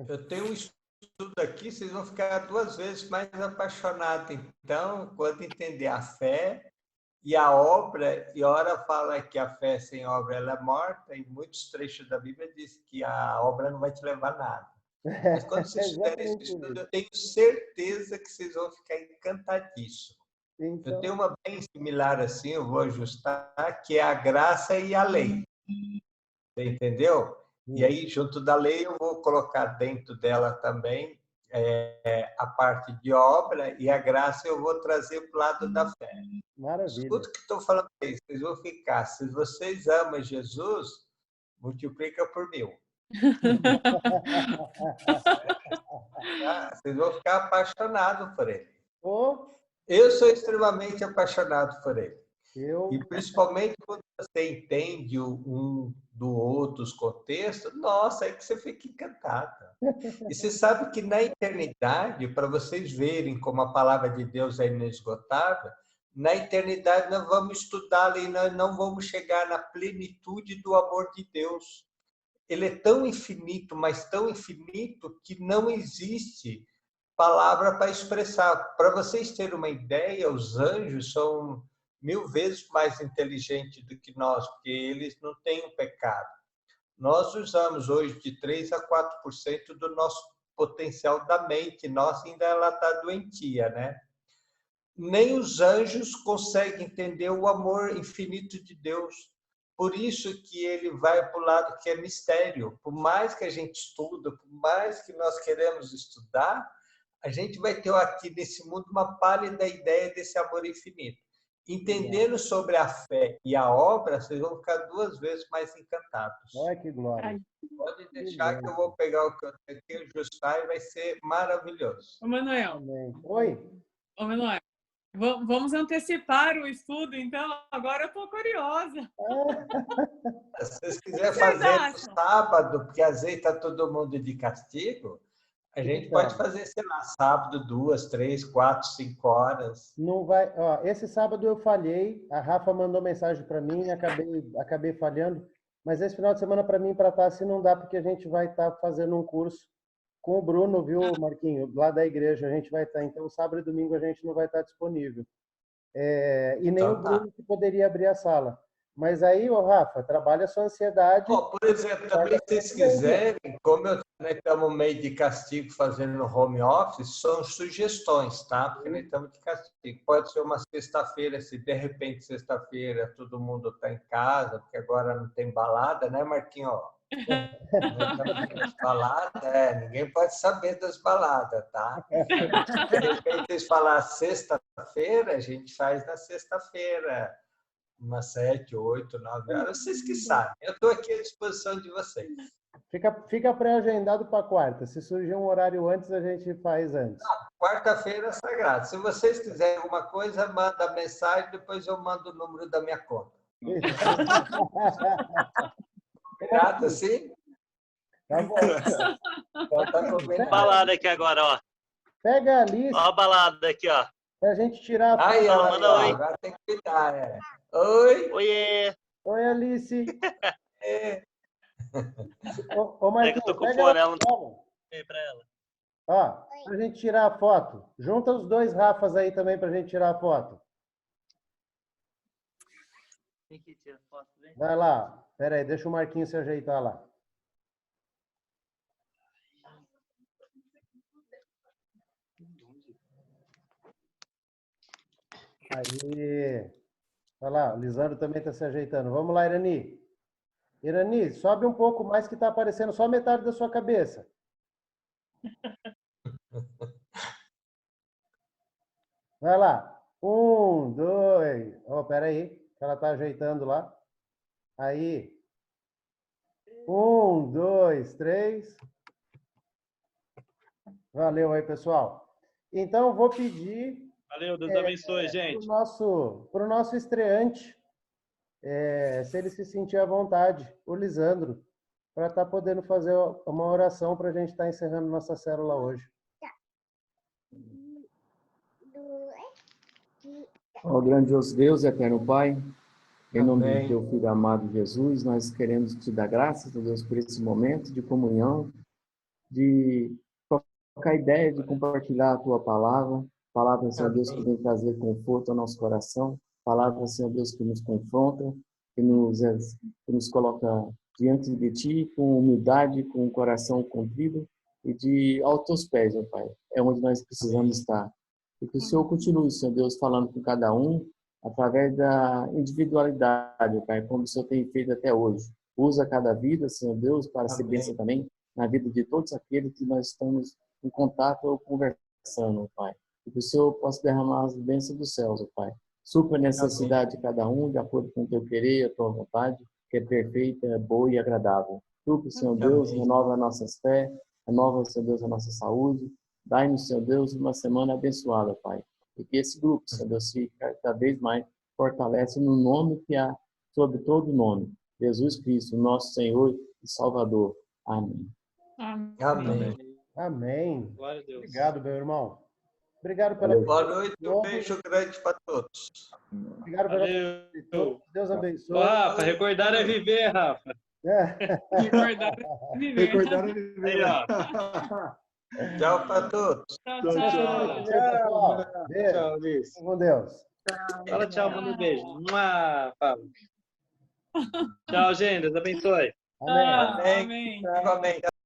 Speaker 4: Eu tenho um estudo aqui, vocês vão ficar 2 vezes mais apaixonados. Então, quando entender a fé e a obra, e ora fala que a fé sem obra ela é morta, e muitos trechos da Bíblia diz que a obra não vai te levar a nada. Mas quando vocês fizerem esse estudo, eu tenho certeza que vocês vão ficar encantadíssimos.
Speaker 1: Então,
Speaker 4: eu tenho uma bem similar assim, eu vou ajustar, que é a graça e a lei. Você entendeu? E aí, junto da lei, eu vou colocar dentro dela também a parte de obra, e a graça eu vou trazer para o lado da fé.
Speaker 1: Maravilha.
Speaker 4: Escuta o que estou falando para vocês, vocês vão ficar. Se vocês amam Jesus, multiplica por 1000. Vocês vão ficar apaixonados por ele. Eu sou extremamente apaixonado por ele. E principalmente quando você entende um do outro os contextos, nossa, é que você fica encantado. E você sabe que na eternidade, para vocês verem como a palavra de Deus é inesgotável, na eternidade nós vamos estudá-la e nós não vamos chegar na plenitude do amor de Deus. Ele é tão infinito, mas tão infinito, que não existe palavra para expressar. Para vocês terem uma ideia, os anjos são 1000 vezes mais inteligentes do que nós, porque eles não têm um pecado. Nós usamos hoje de 3 a 4% do nosso potencial da mente. Nossa ainda ela está doentia, né? Nem os anjos conseguem entender o amor infinito de Deus. Por isso que ele vai para o lado que é mistério. Por mais que a gente estuda, por mais que nós queremos estudar, a gente vai ter aqui nesse mundo uma pálida ideia desse amor infinito. Entendendo sobre a fé e a obra, vocês vão ficar 2 vezes mais encantados.
Speaker 1: Olha que glória.
Speaker 4: Pode deixar que eu vou pegar o que eu tenho aqui, ajustar e vai ser maravilhoso.
Speaker 9: Ô, Manuel.
Speaker 1: Amém. Oi?
Speaker 9: Ô, Manuel. Vamos antecipar o estudo, então. Agora eu estou curiosa.
Speaker 4: Se vocês quiserem fazer no sábado, porque às vezes está todo mundo de castigo, a gente pode fazer, sei lá, sábado, 2, 3, 4, 5 horas.
Speaker 1: Não vai. Ó, esse sábado eu falhei. A Rafa mandou mensagem para mim, acabei falhando. Mas esse final de semana para mim para estar assim não dá, porque a gente vai estar fazendo um curso com o Bruno, viu, Marquinho? Lá da igreja a gente vai estar. Então, sábado e domingo a gente não vai estar disponível. E nem o Bruno que poderia abrir a sala. Mas aí, ô Rafa, trabalha a sua ansiedade.
Speaker 4: Por exemplo, também se vocês quiserem, como estamos meio de castigo fazendo home office, são sugestões, tá? Porque nós estamos de castigo. Pode ser uma sexta-feira, se de repente sexta-feira todo mundo está em casa, porque agora não tem balada, né, Marquinho? Balada, ninguém pode saber das baladas, tá? De repente eles falar sexta-feira, a gente faz na sexta-feira. Umas 7, 8, 9 horas, vocês que sabem. Eu estou aqui à disposição de vocês.
Speaker 1: Fica pré-agendado para quarta. Se surgir um horário antes, a gente faz antes.
Speaker 4: Quarta-feira é sagrado. Se vocês quiserem alguma coisa, manda mensagem, depois eu mando o número da minha conta. Obrigado, sim?
Speaker 1: Tá bom.
Speaker 2: Tem balada aqui agora, ó.
Speaker 1: Pega a lista.
Speaker 2: Ó a balada aqui, ó.
Speaker 1: Pra gente tirar a
Speaker 4: Aí,
Speaker 1: foto.
Speaker 2: Manda oi.
Speaker 4: Agora tem que cuidar, Oi.
Speaker 2: Oiê.
Speaker 1: Oi, Alice. Ô,
Speaker 2: É que
Speaker 1: Marquinhos,
Speaker 2: eu tô com
Speaker 1: pega
Speaker 2: fone,
Speaker 1: a
Speaker 2: ela não
Speaker 1: foto.
Speaker 2: tem pra ela.
Speaker 1: Ó, pra gente tirar a foto. Junta os 2 Rafas aí também pra gente tirar a foto.
Speaker 2: Tem que tirar foto, né?
Speaker 1: Vai lá. Pera aí, deixa o Marquinhos se ajeitar lá. Aí. Olha lá, o Lisandro também está se ajeitando. Vamos lá, Irani. Irani, sobe um pouco mais que está aparecendo só metade da sua cabeça. Vai lá. 1, 2. Oh, pera aí, que ela está ajeitando lá. Aí. 1, 2, 3. Valeu aí, pessoal. Então, eu vou pedir...
Speaker 2: Valeu, Deus abençoe, gente.
Speaker 1: Para o nosso estreante, se ele se sentir à vontade, o Lisandro, para estar podendo fazer uma oração para a gente estar encerrando nossa célula hoje.
Speaker 6: Ó grandioso Deus, eterno Pai, em nome do teu Filho amado Jesus, nós queremos te dar graças, Deus, por esse momento de comunhão, de trocar ideia, de compartilhar a tua palavra, Senhor Deus, que vem trazer conforto ao nosso coração, palavra, Senhor Deus, que nos confronta, que nos coloca diante de Ti com humildade, com o coração contrito e de aos Teus pés, meu Pai. É onde nós precisamos estar. E que o Senhor continue, Senhor Deus, falando com cada um através da individualidade, meu Pai, como o Senhor tem feito até hoje. Usa cada vida, Senhor Deus, para ser bênção também na vida de todos aqueles que nós estamos em contato ou conversando, meu Pai. E que o Senhor possa derramar as bênçãos dos céus, papai. Supra a necessidade de cada um, de acordo com o teu querer e a tua vontade, que é perfeita, é boa e agradável. Supra, Senhor Deus, renova a nossa fé, renova, Senhor Deus, a nossa saúde. Dai-nos, Senhor Deus, uma semana abençoada, Pai. E que esse grupo, Senhor Deus, se cada vez mais fortalece no nome que há sobre todo nome. Jesus Cristo, nosso Senhor e Salvador. Amém.
Speaker 4: Amém.
Speaker 1: Amém.
Speaker 2: Glória a Deus.
Speaker 1: Obrigado, meu irmão. Obrigado pela...
Speaker 4: Boa noite, um beijo grande para todos.
Speaker 1: Obrigado pela...
Speaker 2: Valeu.
Speaker 1: Deus abençoe.
Speaker 2: Rafa, recordar é viver, Rafa.
Speaker 9: Recordar é viver.
Speaker 3: Recordar é viver.
Speaker 2: Aí, ó.
Speaker 4: Tchau para todos.
Speaker 9: Tchau,
Speaker 1: Tchau,
Speaker 9: tchau.
Speaker 1: Beijo.
Speaker 2: Tchau, Liz.
Speaker 1: Com Deus.
Speaker 2: Fala tchau, manda um beijo. Fala. Tchau, gente. Deus abençoe.
Speaker 1: Amém.
Speaker 9: Amém.
Speaker 4: Igualmente.